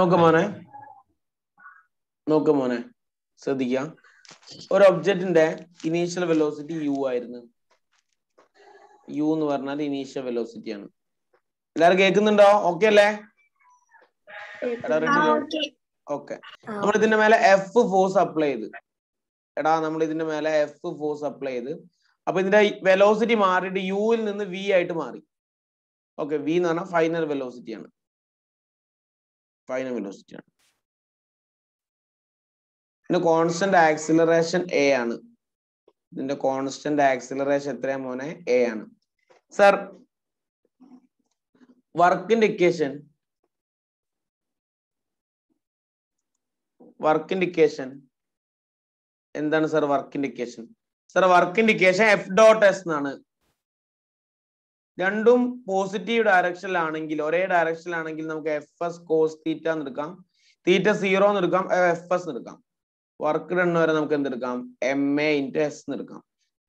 നോക്ക് മോനെ ശ്രദ്ധിക്കുക. ഒരു ഒബ്ജക്റ്റിന്റെ ഇനീഷ്യൽ വെലോസിറ്റി u ആയിരുന്നു. u എന്ന് പറഞ്ഞാൽ ഇനീഷ്യൽ വെലോസിറ്റി ആണ്. എല്ലാരും കേൾക്കുന്നുണ്ടോ? ഓക്കെ അല്ലേ? ഓക്കെ. നമ്മൾ ഇതിന്റെ മേലെ എഫ് ഫോഴ്സ് അപ്ലൈ ചെയ്ത് അപ്പൊ ഇതിന്റെ വെലോസിറ്റി മാറിയിട്ട് യുവിൽ നിന്ന് വി ആയിട്ട് മാറി. ഓക്കെ, വി എന്ന് പറഞ്ഞാൽ ഫൈനൽ വെലോസിറ്റി ആണ്. ഇതിന്റെ കോൺസ്റ്റന്റ് ആക്സിലറേഷൻ എ ആണ്. ഇതിന്റെ കോൺസ്റ്റന്റ് ആക്സിലറേഷൻ എത്രയാ മോനെ? എ ആണ്. സർ, വർക്കിന്റെ ഇക്വേഷൻ എന്താണ് സർ? വർക്കിന്റെ ഇക്വേഷൻ എഫ് ഡോട്ട് എസ് എന്നാണ്. രണ്ടും പോസിറ്റീവ് ഡയറക്ഷനിലാണെങ്കിൽ, ഒരേ ഡയറക്ഷനിലാണെങ്കിൽ നമുക്ക് എഫ് എസ് കോസ് തീറ്റ എന്ന് എടുക്കാം, തീറ്റ 0 എന്ന് എടുക്കാം, എഫ് എസ് എന്ന് എടുക്കാം. വർക്ക് ഡൺ വരെ നമുക്ക് എന്തെടുക്കാം? എം എ ഇൻറ്റു എസ് എന്ന് എടുക്കാം.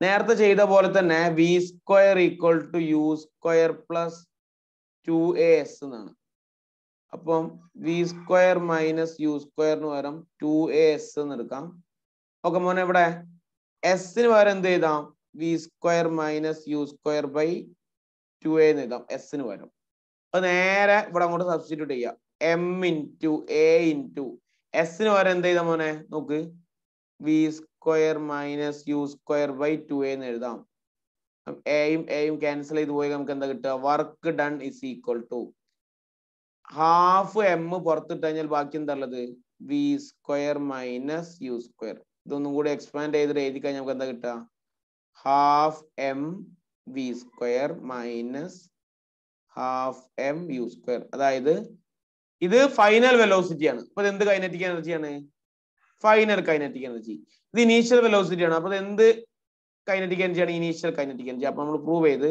നേരത്തെ ചെയ്ത പോലെ തന്നെ V square equal to U square plus 2as എന്നാണ്. അപ്പം വി സ്ക്വയർ മൈനസ് യു സ്ക്വയറിന് പകരം 2as എന്ന് എടുക്കാം. ഓക്കെ മോനെ, ഇവിടെ എസിന് പകരം എന്ത് ചെയ്താം? V square minus U square by 2a എന്ന് എഴുതാം എസിന് പകരം. അപ്പൊ നേരെ ഇവിടെ അങ്ങോട്ട് സബ്സ്റ്റിറ്റ്യൂട്ട് ചെയ്യാം. എം ഇൻറ്റു എ ഇൻറ്റു എസിന് പകരം എന്ത് ചെയ്താം മോനെ? നോക്ക്, V square minus U square by 2a എന്ന് എഴുതാം. എയും ക്യാൻസൽ ചെയ്ത് പോയി നമുക്ക് എന്താ കിട്ടുക? Work done is equal to half m പുറത്തിട്ട് കഴിഞ്ഞാൽ ബാക്കി എന്താ ഉള്ളത്? V square minus U square. ഇതൊന്നും കൂടി എക്സ്പാൻഡ് ചെയ്തിട്ട് എഴുതി കഴിഞ്ഞാൽ നമുക്ക് എന്താ കിട്ടുക? Half m v square minus half m u square. അതായത് ഇത് ഫൈനൽ വെലോസിറ്റി ആണ്. അപ്പൊ ഇത് എന്ത് കൈനറ്റിക് എനർജിയാണ്? Final kinetic energy. ഇത് ഇനീഷ്യൽ വെലോസിറ്റി ആണ്. അപ്പൊ ഇത് എന്ത് കൈനറ്റിക് എനർജിയാണ്? Initial kinetic energy. അപ്പൊ നമ്മൾ പ്രൂവ് ചെയ്ത്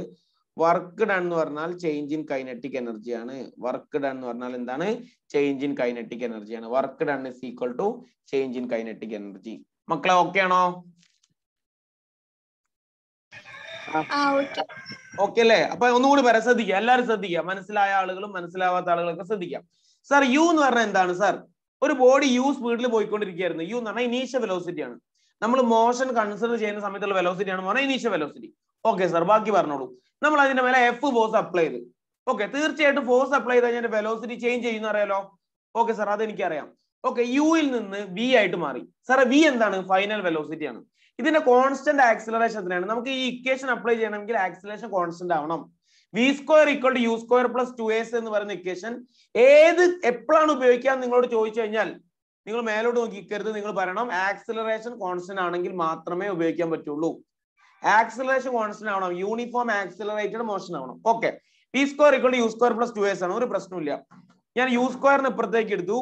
വർക്ക് ഡൺ എന്ന് പറഞ്ഞാൽ ചേഞ്ച് ഇൻ കൈനറ്റിക് എനർജിയാണ്. വർക്ക് ഡൺ എന്ന് പറഞ്ഞാൽ എന്താണ്? ചേഞ്ച് ഇൻ കൈനറ്റിക് എനർജിയാണ്. Work done is equal to change in kinetic energy. മക്കളെ ഓക്കെ ആണോ? ഓക്കെ അല്ലേ? അപ്പൊ ഒന്നുകൂടി പറയാം, ശ്രദ്ധിക്കുക, എല്ലാവരും ശ്രദ്ധിക്കുക. മനസ്സിലായ ആളുകളും മനസ്സിലാവാത്ത ആളുകളൊക്കെ ശ്രദ്ധിക്കാം. സർ, യു എന്ന് പറഞ്ഞാൽ എന്താണ് സർ? ഒരു ബോഡി യു സ്പീഡിൽ പോയിക്കൊണ്ടിരിക്കുകയായിരുന്നു. യു എന്ന് പറഞ്ഞാൽ ഇനീഷ്യൽ വെലോസിറ്റി ആണ്. നമ്മൾ മോഷൻ കൺസിഡർ ചെയ്യുന്ന സമയത്തുള്ള വെലോസിറ്റി ആണ് പറഞ്ഞാൽ ഇനീഷ്യൽ വെലോസിറ്റി. ഓക്കെ സർ, ബാക്കി പറഞ്ഞോളൂ. നമ്മൾ അതിന്റെ മേലെ എഫ് ഫോഴ്സ് അപ്ലൈ ചെയ്ത്. ഓക്കെ, തീർച്ചയായിട്ടും ഫോഴ്സ് അപ്ലൈ ചെയ്ത് കഴിഞ്ഞാൽ വെലോസിറ്റി ചേഞ്ച് ചെയ്യുന്ന അറിയാലോ. ഓക്കെ സർ, അതെനിക്കറിയാം. ഓക്കെ, യുയിൽ നിന്ന് വി ആയിട്ട് മാറി. സാറേ, വി എന്താണ്? ഫൈനൽ വെലോസിറ്റി ആണ്. ഇതിന്റെ കോൺസ്റ്റന്റ് ആക്സിലറേഷൻ എത്രയാണ്? നമുക്ക് ഈ ഇക്വേഷൻ അപ്ലൈ ചെയ്യണമെങ്കിൽ ആക്സിലറേഷൻ കോൺസ്റ്റന്റ് ആവണം. V square equal to U square plus 2as എന്ന് പറയുന്ന ഇക്വേഷൻ എപ്പോഴാണ് ഉപയോഗിക്കാൻ നിങ്ങളോട് ചോദിച്ചു കഴിഞ്ഞാൽ നിങ്ങൾ മേലോട്ട് നോക്കിക്കരുത്. നിങ്ങൾ പറയണം ആക്സിലറേഷൻ കോൺസ്റ്റന്റ് ആണെങ്കിൽ മാത്രമേ ഉപയോഗിക്കാൻ പറ്റുള്ളൂ. ആക്സിലറേഷൻ കോൺസ്റ്റന്റ് ആവണം, യൂണിഫോം ആക്സിലറേറ്റഡ് മോഷൻ ആവണം. Okay, V square equal to U square plus 2as ആണ്. ഒരു പ്രശ്നമില്ല. ഞാൻ യു സ്ക്വയറിന് ഇപ്പുറത്തേക്ക് എടുത്തു,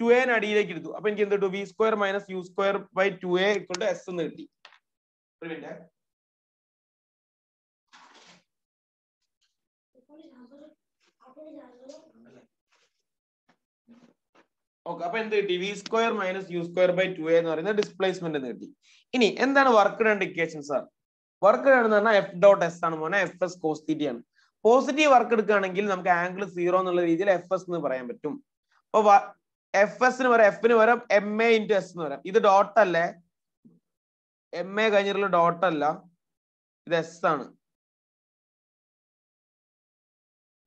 2a അടിയിലേക്ക് എടുത്തു. അപ്പൊ എനിക്ക് എന്ത് കിട്ടും? V square minus U square by 2a equal to S എന്ന് കിട്ടി. ഒരു മിനിറ്റ്. ഓക്കെ, അപ്പൊ എന്ത് കിട്ടി? V square minus U square by 2a എന്ന് പറയുന്ന ഡിസ്പ്ലേസ്മെന്റ് എന്ന് കിട്ടി. ഇനി എന്താണ് work done equation sir? Work done എന്ന് പറഞ്ഞാൽ എഫ് ഡോട്ട് എസ് ആണ് മോനെ. എഫ് എസ് കോസ് തീറ്റ ആണ്. പോസിറ്റീവ് വർക്ക് എടുക്കുകയാണെങ്കിൽ നമുക്ക് ആംഗിൾ 0 എന്നുള്ള രീതിയിൽ എഫ് എസ് എന്ന് പറയാൻ പറ്റും. അപ്പൊ എഫ് എസിന് വരാം, എഫിന് വരാം എം എ ഇൻറ്റു എസ് എന്ന് വരാം. ഇത് ഡോട്ട് അല്ലേ? എം എ കഴിഞ്ഞിട്ടുള്ള ഡോട്ട് അല്ല, ഇത് എസ് ആണ്.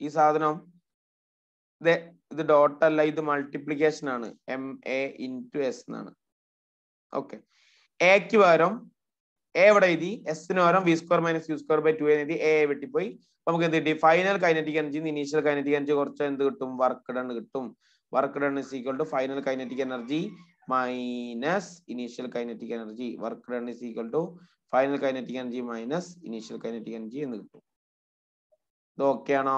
ഈ സാധനം ഇത് ഡോട്ട് അല്ല, ഇത് മൾട്ടിപ്ലിക്കേഷൻ ആണ്. എം എ ഇൻറ്റു എസ് എന്നാണ്. ഓക്കെ, എക്ക് പകരം എ ഇവിടെ എഴുതി, എസിന് പകരം V square minus U square by 2 എഴുതി. എ വെട്ടിപ്പോയി. നമുക്ക് എന്ത് കിട്ടി? Final kinetic energy initial kinetic energy കുറച്ച് എന്ത് കിട്ടും? വർക്ക് ഡൺ കിട്ടും. Work done is equal to final kinetic energy minus initial kinetic energy. Work done is equal to final kinetic energy minus initial kinetic energy എന്ന് കിട്ടും. ഇത് okay ആണോ?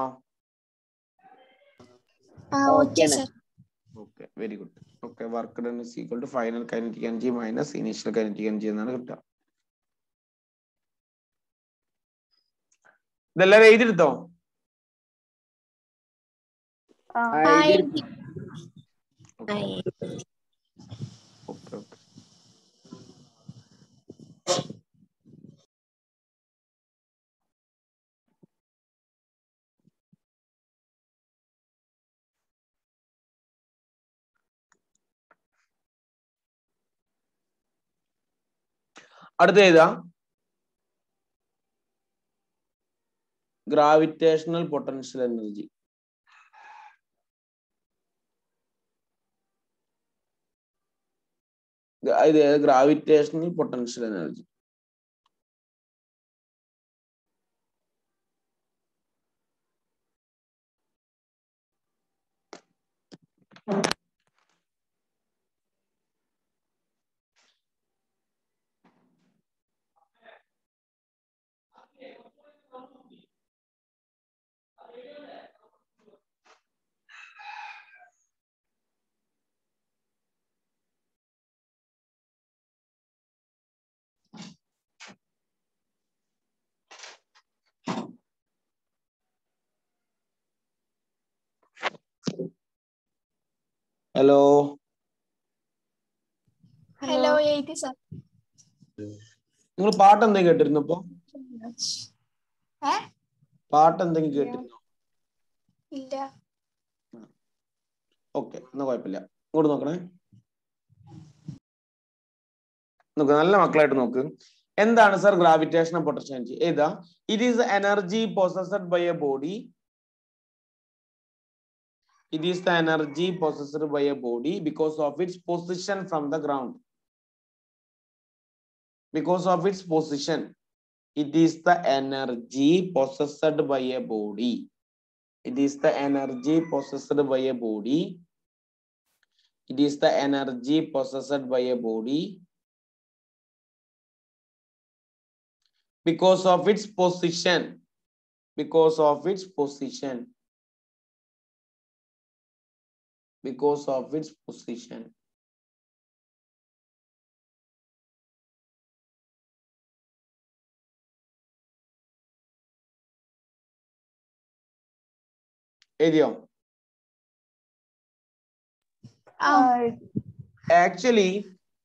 Okay, very good. Okay, work done is equal to final kinetic energy minus initial kinetic energy എന്നാണ് കിട്ടുക. ഇതെല്ലാവരും എഴുതിയെടുത്തോ? Okay. അടുത്ത ഏതാ? Gravitational potential energy. ഇത് gravitational potential energy. Hello hello എയ്തി സർ. നിങ്ങൾ പാട്ട് എന്തെങ്കിലും കേട്ടിരുന്നു? ഇപ്പൊ പാട്ട് എന്തെങ്കിലും കേട്ടിരുന്നോ? ഇല്ല. ഓക്കെ, എന്നാ കുഴപ്പമില്ല. ഇങ്ങോട്ട് നോക്കണേ. നോക്ക്, നല്ല മക്കളായിട്ട് നോക്ക്. എന്താണ് സർ ഗ്രാവിറ്റേഷണൽ പൊട്ടൻഷ്യൽ എനർജി? ഏതാ? It is energy possessed by a body. It is the energy possessed by a body because of its position from the ground. Because of its position, it is the energy possessed by a body. It is the energy possessed by a body. It is the energy possessed by a body because of its position. Because of its position. Because of its position. എഴുതിയോ? Actually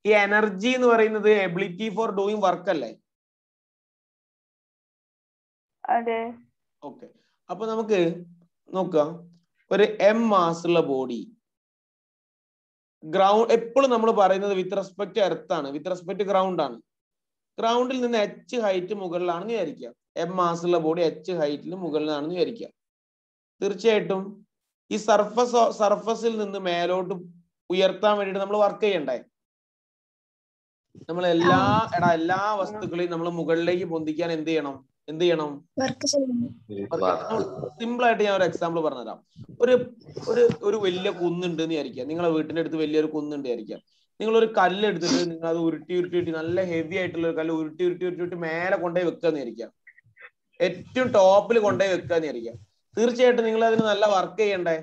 ഈ energy എന്ന് പറയുന്നത് ability four doing work അല്ലേ? അതെ. Okay, അപ്പൊ നമുക്ക് നോക്കാം. ഒരു എം മാസ് ഉള്ള ബോഡി, ഗ്രൗണ്ട് എപ്പോഴും നമ്മൾ പറയുന്നത് വിത്ത് റെസ്പെക്ട് എർത്ത് ആണ്, വിത്ത് റെസ്പെക്ട് ഗ്രൗണ്ട് ആണ്. ഗ്രൗണ്ടിൽ നിന്ന് എച്ച് ഹൈറ്റ് മുകളിലാണെന്ന് വിചാരിക്കുക. എം മാസ് ഉള്ള ബോഡി എച്ച് ഹൈറ്റിൽ മുകളിലാണെന്ന് വിചാരിക്കുക. തീർച്ചയായിട്ടും ഈ സർഫസിൽ നിന്ന് മേലോട്ട് ഉയർത്താൻ വേണ്ടിയിട്ട് നമ്മൾ വർക്ക് ചെയ്യണ്ടേ? നമ്മൾ എല്ലാ വസ്തുക്കളെയും നമ്മൾ മുകളിലേക്ക് പൊന്തിക്കാൻ എന്ത് ചെയ്യണം? സിമ്പിൾ ആയിട്ട് ഞാൻ ഒരു എക്സാമ്പിൾ പറഞ്ഞുതരാം. ഒരു വലിയ കുന്നുണ്ട് എന്ന് വിചാരിക്കുക. നിങ്ങളെ വീട്ടിന്റെ അടുത്ത് വലിയൊരു കുന്നുണ്ട് വിചാരിക്കുക. നിങ്ങൾ ഒരു കല്ല് എടുത്തിട്ട് നിങ്ങൾ അത് ഉരുട്ടി നല്ല ഹെവി ആയിട്ടുള്ള ഒരു കല്ല് ഉരുട്ടി മേലെ കൊണ്ടുപോയി വെക്കാന്ന് വിചാരിക്കുക. ഏറ്റവും ടോപ്പിൽ കൊണ്ടുപോയി വെക്കാന്ന് വിചാരിക്കുക. തീർച്ചയായിട്ടും നിങ്ങൾ അതിന് നല്ല വർക്ക് ചെയ്യണ്ടേ?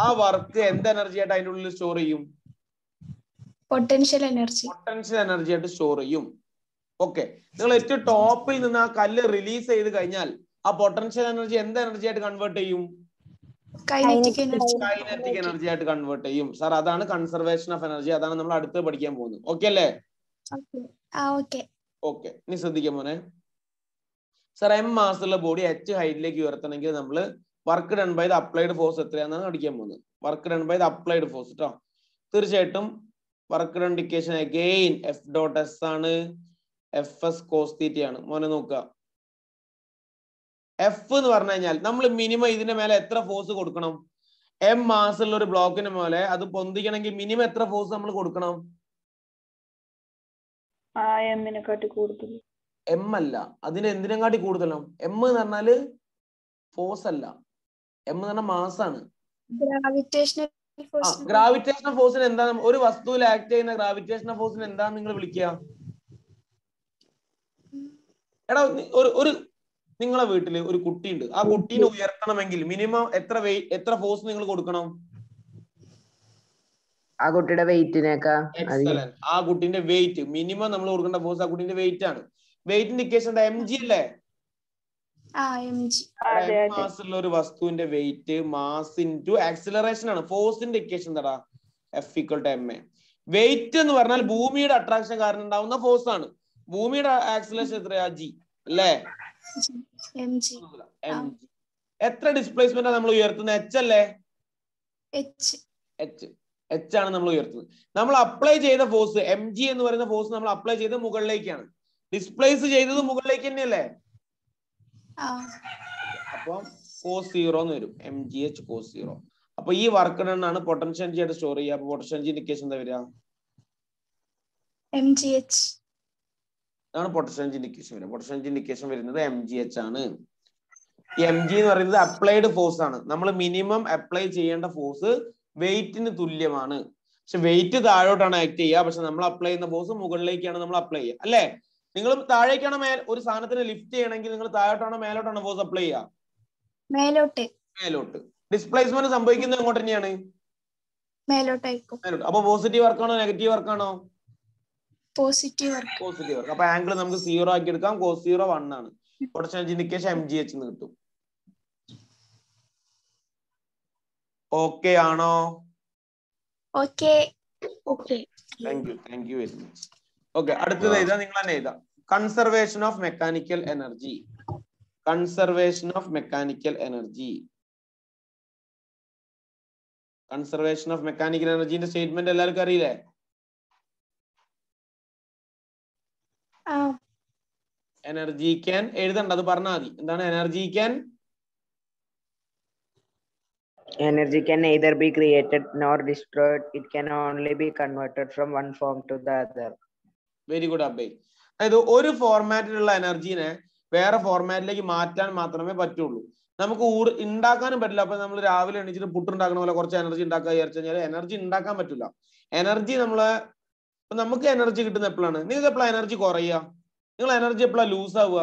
ആ വർക്ക് എന്ത് എനർജി ആയിട്ട് അതിന്റെ ഉള്ളിൽ സ്റ്റോർ ചെയ്യും? പൊട്ടൻഷ്യൽ എനർജി ആയിട്ട് സ്റ്റോർ ചെയ്യും. ഓക്കെ, നിങ്ങൾ ഏറ്റവും ടോപ്പിൽ നിന്ന് ആ കല്ല് റിലീസ് ചെയ്ത് കഴിഞ്ഞാൽ ആ പൊട്ടൻഷ്യൽ എനർജി എന്ത് എനർജി ആയിട്ട് കൺവേർട്ട് ചെയ്യും? കൈനറ്റിക് എനർജി ആയിട്ട് കൺവേർട്ട് ചെയ്യും. സാർ, അതാണ് കൺസർവേഷൻ ഓഫ് എനർജി. അതാണ് നമ്മൾ അടുത്ത് പഠിക്കാൻ പോകുന്നത്. ഓക്കെ അല്ലേ? ഓക്കെ, ഇനി ശ്രദ്ധിക്കാൻ പോനെ. സാർ, എം മാസുള്ള ബോഡി എച്ച് ഹൈറ്റിലേക്ക് ഉയർത്തണമെങ്കിൽ നമ്മൾ work done by the applied force എത്രയാണെന്നാണ് പഠിക്കാൻ പോകുന്നത്. Work done by the applied force കേട്ടോ. തീർച്ചയായിട്ടും work done equation again F dot S ആണ്, എഫ് എസ് കോസ് തീറ്റ ആണ്. മോനെ നോക്കുക, എഫ് എന്ന് പറഞ്ഞു കഴിഞ്ഞാൽ നമ്മൾ മിനിമം ഇതിന്റെ മേലെ എത്ര ഫോഴ്സ് കൊടുക്കണം? എം മാസുള്ള ഒരു ബ്ലോക്കിന് മേലെ അത് പൊന്തിക്കണമെങ്കിൽ മിനിമം എത്ര ഫോഴ്സ് നമ്മൾ കൊടുക്കണം? എം അല്ല, അതിന് എന്തിനെക്കാട്ടി കൂടുതലും? എം എന്ന് പറഞ്ഞാല് ഫോഴ്സ് അല്ല, എം എന്ന് പറഞ്ഞാൽ മാസാണ്. ഗ്രാവിറ്റേഷണൽ ഫോഴ്സിന് എന്താ? ഒരു വസ്തുവിൽ ആക്ട് ചെയ്യുന്ന ഗ്രാവിറ്റേഷണൽ ഫോഴ്സിന് എന്താ നിങ്ങൾ വിളിക്കുക? എടാ, ഒരു നിങ്ങളെ വീട്ടില് ഒരു കുട്ടിയുണ്ട്. ആ കുട്ടീനെ ഉയർത്തണമെങ്കിൽ മിനിമം എത്ര ഫോഴ്സ് നിങ്ങൾ കൊടുക്കണം? ആ കുട്ടിയുടെ വെയിറ്റിനേക്കാ. എക്സലന്റ്. ആ കുട്ടിന്റെ വെയിറ്റ് മിനിമം നമ്മൾ കൊടുക്കേണ്ട ഫോഴ്സ് ആ കുട്ടിന്റെ വെയിറ്റ് ആണ്. വെയിറ്റിന്റെ ഇക്വേഷൻ എം ജി അല്ലേ? മാസ് ഉള്ള ഒരു വസ്തുവിന്റെ വെയിറ്റ് മാസ് ഇൻറ്റു ആക്സിലറേഷൻ ആണ്. ഫോഴ്സിന്റെ ഇക്വേഷൻ എന്താ? F equal to M A. Weight എന്ന് പറഞ്ഞാൽ ഭൂമിയുടെ അട്രാക്ഷൻ കാരണം ഉണ്ടാവുന്ന ഫോഴ്സ് ആണ്. ഭൂമിയുടെ ആക്സിലറേഷൻ എത്രയാ? ജി അല്ലേ? എത്ര ഡിസ്പ്ലേസ്മെന്റ് നമ്മൾ ഉയർത്തുന്ന? എച്ച് അല്ലേ? എച്ച്. എച്ച് ആണ് നമ്മൾ ഉയർത്തുന്നത്. നമ്മൾ അപ്ലൈ ചെയ്ത ഫോഴ്സ് mg എന്ന് പറയുന്ന ഫോഴ്സ് നമ്മൾ അപ്ലൈ ചെയ്ത് മുകളിലേക്കാണ്, ഡിസ്പ്ലേസ് ചെയ്തത് മുകളിലേക്ക് തന്നെയല്ലേ. അപ്പൊ cos 0 എന്ന് വരും, mgh cos 0. അപ്പൊ ഈ വർക്ക് ഡൺ ആണ് പൊട്ടൻഷ്യൽ എനർജി ആയിട്ട് സ്റ്റോർ ചെയ്യുക. അപ്പൊ പൊട്ടൻഷ്യൽ എനർജി ഇൻഡിക്കേഷൻ എന്താ വരിക? mgh. അതാണ് പൊട്ടൻഷ്യൽ എനർജി ഇൻഡിക്കേഷൻ വരിക. പൊട്ടൻഷ്യൽ എനർജി ഇൻഡിക്കേഷൻ വരുന്നത് mgh ആണ്. ഈ mg എന്ന് പറയുന്നത് അപ്ലൈഡ് ഫോഴ്സ് ആണ്. നമ്മൾ മിനിമം അപ്ലൈ ചെയ്യേണ്ട ഫോഴ്സ് വെയിറ്റിന് തുല്യമാണ്. പക്ഷെ വെയിറ്റ് താഴോട്ടാണ് ആക്ട് ചെയ്യുക, പക്ഷെ നമ്മൾ അപ്ലൈ ചെയ്യുന്ന ഫോഴ്സ് മുകളിലേക്കാണ് നമ്മൾ അപ്ലൈ ചെയ്യുക, അല്ലേ? നിങ്ങൾ താഴേക്കാണ് ഒരു സാധനത്തിന് ലിഫ്റ്റ് ചെയ്യണമെങ്കിൽ നിങ്ങൾ താഴോട്ടാണോ മേലോട്ടാണോ ഫോഴ്സ് അപ്ലൈ ചെയ്യുക? മേലോട്ട്. മേലോട്ട്. ഡിസ്പ്ലേസ്മെന്റ് സംഭവിക്കുന്നത് എങ്ങോട്ട് തന്നെയാണ്? മേലോട്ടായിരിക്കും. മേലോട്ട്. അപ്പൊ പോസിറ്റീവ് വർക്കാണോ നെഗറ്റീവ് വർക്കാണോ? Positive work. Positive work. അപ്പൊ ആംഗിൾ നമുക്ക് 0 ആക്കി എടുക്കാം. cos 0 1 ആണ്. പൊട്ടൻഷ്യൽ എനർജി ഇൻഡിക്കേഷൻ mgh എന്ന് കിട്ടും. ഓക്കെ ആണോ? Okay. Thank you very much. Okay, അടുത്തത് എഴുതാ, നിങ്ങൾ തന്നെ എഴുതാം. Conservation of mechanical energy. Conservation of mechanical energy. Conservation of mechanical എനർജിന്റെ സ്റ്റേറ്റ്മെന്റ് എല്ലാവർക്കും അറിയില്ലേ? എനർജി ക്യാൻ എഴുതണ്ട, അത് പറഞ്ഞാൽ മതി. എന്താണ് energy can? Energy can neither be created nor destroyed. It can only be converted from one form to the other. Very good അബേ. അതായത് ഒരു ഫോർമാറ്റിലുള്ള എനർജീനെ വേറെ ഫോർമാറ്റിലേക്ക് മാറ്റാൻ മാത്രമേ പറ്റുള്ളൂ. നമുക്ക് ഉണ്ടാക്കാനും പറ്റില്ല. അപ്പൊ നമ്മൾ രാവിലെ എണീച്ചിട്ട് പുട്ടുണ്ടാക്കണ പോലെ കുറച്ച് എനർജി ഉണ്ടാക്കാൻ വിചാരിച്ചു കഴിഞ്ഞാൽ എനർജി ഉണ്ടാക്കാൻ പറ്റില്ല. എനർജി നമുക്ക് എനർജി കിട്ടുന്ന എപ്പോഴാണ്? നിങ്ങൾക്ക് എപ്പോഴാണ് എനർജി കുറയുക? നിങ്ങൾ എനർജി എപ്പോഴാണ് ലൂസ് ആവുക?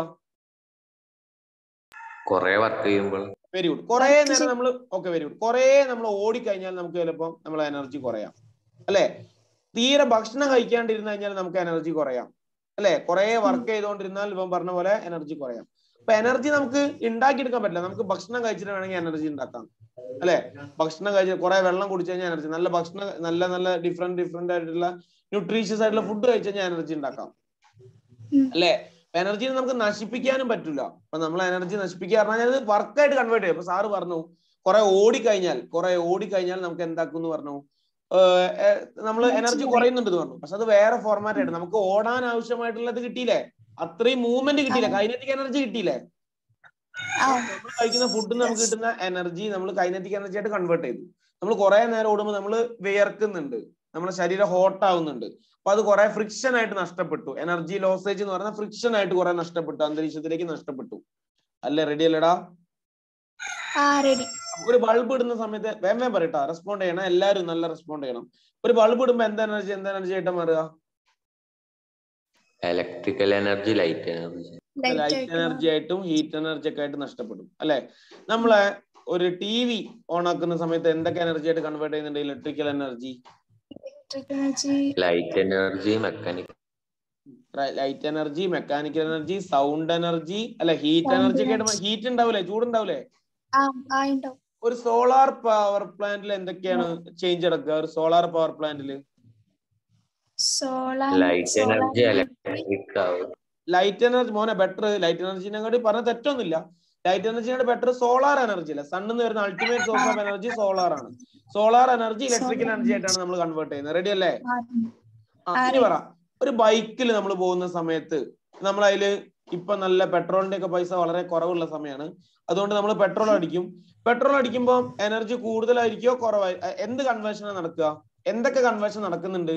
കുറെ വർക്ക് ചെയ്യുമ്പോൾ. Very good. കുറെ നേരം നമ്മൾ വെരി ഗുഡ്. കുറെ നമ്മൾ ഓടിക്കഴിഞ്ഞാൽ നമുക്ക് ചിലപ്പോൾ നമ്മളെ എനർജി കുറയാം, അല്ലെ? തീരെ ഭക്ഷണം കഴിക്കാണ്ടിരുന്നു കഴിഞ്ഞാൽ നമുക്ക് എനർജി കുറയാം, അല്ലെ? കുറെ വർക്ക് ചെയ്തുകൊണ്ടിരുന്നാൽ ഇപ്പം പറഞ്ഞ പോലെ എനർജി കുറയാം. അപ്പൊ എനർജി നമുക്ക് ഉണ്ടാക്കിയെടുക്കാൻ പറ്റില്ല. നമുക്ക് ഭക്ഷണം കഴിച്ചിട്ട് വേണമെങ്കിൽ എനർജി ഉണ്ടാക്കാം, അല്ലെ? ഭക്ഷണം കഴിച്ച് കുറെ വെള്ളം കുടിച്ചു കഴിഞ്ഞാൽ എനർജി, നല്ല ഭക്ഷണം, നല്ല ഡിഫറെന്റ് ആയിട്ടുള്ള ന്യൂട്രീഷ്യസ് ആയിട്ടുള്ള ഫുഡ് കഴിച്ചു കഴിഞ്ഞാൽ എനർജി ഉണ്ടാക്കാം, അല്ലെ? എനർജിനെ നമുക്ക് നശിപ്പിക്കാനും പറ്റില്ല. അപ്പൊ നമ്മൾ എനർജി നശിപ്പിക്കുക പറഞ്ഞാൽ അത് വർക്കായിട്ട് കൺവേർട്ട് ചെയ്യും. അപ്പൊ സാറ് പറഞ്ഞു കുറെ ഓടിക്കഴിഞ്ഞാൽ നമുക്ക് എന്താക്കും പറഞ്ഞു? നമ്മൾ എനർജി കുറയുന്നുണ്ടെന്ന് പറഞ്ഞു. പക്ഷെ അത് വേറെ ഫോർമാറ്റ് ആയിട്ട് നമുക്ക് ഓടാൻ ആവശ്യമായിട്ടുള്ളത് കിട്ടിയില്ലേ? അത്രയും മൂവ്മെന്റ് കിട്ടിയില്ലേ? കൈനറ്റിക് എനർജി കിട്ടിയില്ലേ? നമ്മൾ കഴിക്കുന്ന ഫുഡ് നമുക്ക് കിട്ടുന്ന എനർജി നമ്മൾ കൈനറ്റിക് എനർജി ആയിട്ട് കൺവേർട്ട് ചെയ്തു. നമ്മൾ കുറെ നേരം ഓടുമ്പോൾ നമ്മൾ വിയർക്കുന്നുണ്ട്, നമ്മുടെ ശരീരം ഹോട്ട് ആവുന്നുണ്ട്. അപ്പൊ അത് കുറെ ഫ്രിക്ഷൻ ആയിട്ട് നഷ്ടപ്പെട്ടു. എനർജി ലോസേജ് എന്ന് പറഞ്ഞാൽ ഫ്രിക്ഷൻ ആയിട്ട് കുറെ നഷ്ടപ്പെട്ടു, അന്തരീക്ഷത്തിലേക്ക് നഷ്ടപ്പെട്ടു, അല്ലേ? റെഡി അല്ലേടാ? ഒരു ബൾബ് ഇടുന്ന സമയത്ത് വേഗം പറയട്ടാ, റെസ്പോണ്ട് ചെയ്യണം എല്ലാരും, നല്ല റെസ്പോണ്ട് ചെയ്യണം. ഒരു ബൾബ് ഇടുമ്പോ എന്താ എനർജി ആയിട്ട് മാറുക? ഇലക്ട്രിക്കൽ എനർജി, ലൈറ്റ് എനർജി ആയിട്ടും ഹീറ്റ് എനർജി ഒക്കെ ആയിട്ട് നഷ്ടപ്പെടും, അല്ലെ? നമ്മളെ ഒരു TV ഓൺ ആക്കുന്ന സമയത്ത് എന്തൊക്കെ എനർജി ആയിട്ട് കൺവേർട്ട് ചെയ്യുന്നുണ്ട്? Electrical energy, light energy, mechanical energy, sound energy, അല്ലെ? ഹീറ്റ് എനർജി ഒക്കെ ആയിട്ട് ഹീറ്റ് ഉണ്ടാവൂലേ, ചൂടുണ്ടാവൂലേ? ഒരു സോളാർ പവർ പ്ലാന്റിൽ എന്തൊക്കെയാണ് ചേഞ്ച് നടക്കുക? ഒരു സോളാർ പവർ പ്ലാന്റിൽ ലൈറ്റ് എനർജി, ഇലക്ട്രിക് ആവും. ലൈറ്റ് എനർജി മോനെ ബെറ്റർ. ലൈറ്റ് എനർജിനെ കൂടി പറഞ്ഞ തെറ്റൊന്നുമില്ല. ലൈറ്റ് എനർജിയുടെ ബെറ്റർ സോളാർ എനർജി അല്ല. സണ്ണിൽ നിന്ന് വരുന്ന ultimate source of energy solar ആണ്. സോളാർ എനർജി ഇലക്ട്രിക്കൽ എനർജി ആയിട്ടാണ് നമ്മൾ കൺവേർട്ട് ചെയ്യുന്നത്. റെഡി അല്ലേ? ഇനി പറ, ഒരു ബൈക്കിൽ നമ്മൾ പോകുന്ന സമയത്ത് നമ്മൾ അതില് ഇപ്പൊ നല്ല പെട്രോളിന്റെ ഒക്കെ പൈസ വളരെ കുറവുള്ള സമയമാണ്. അതുകൊണ്ട് നമ്മൾ പെട്രോൾ അടിക്കും. പെട്രോൾ അടിക്കുമ്പോൾ എനർജി കൂടുതലായിരിക്കോ കുറവായി? എന്ത് കൺവേർഷനാണ് നടക്കുക? എന്തൊക്കെ കൺവേർഷൻ നടക്കുന്നുണ്ട്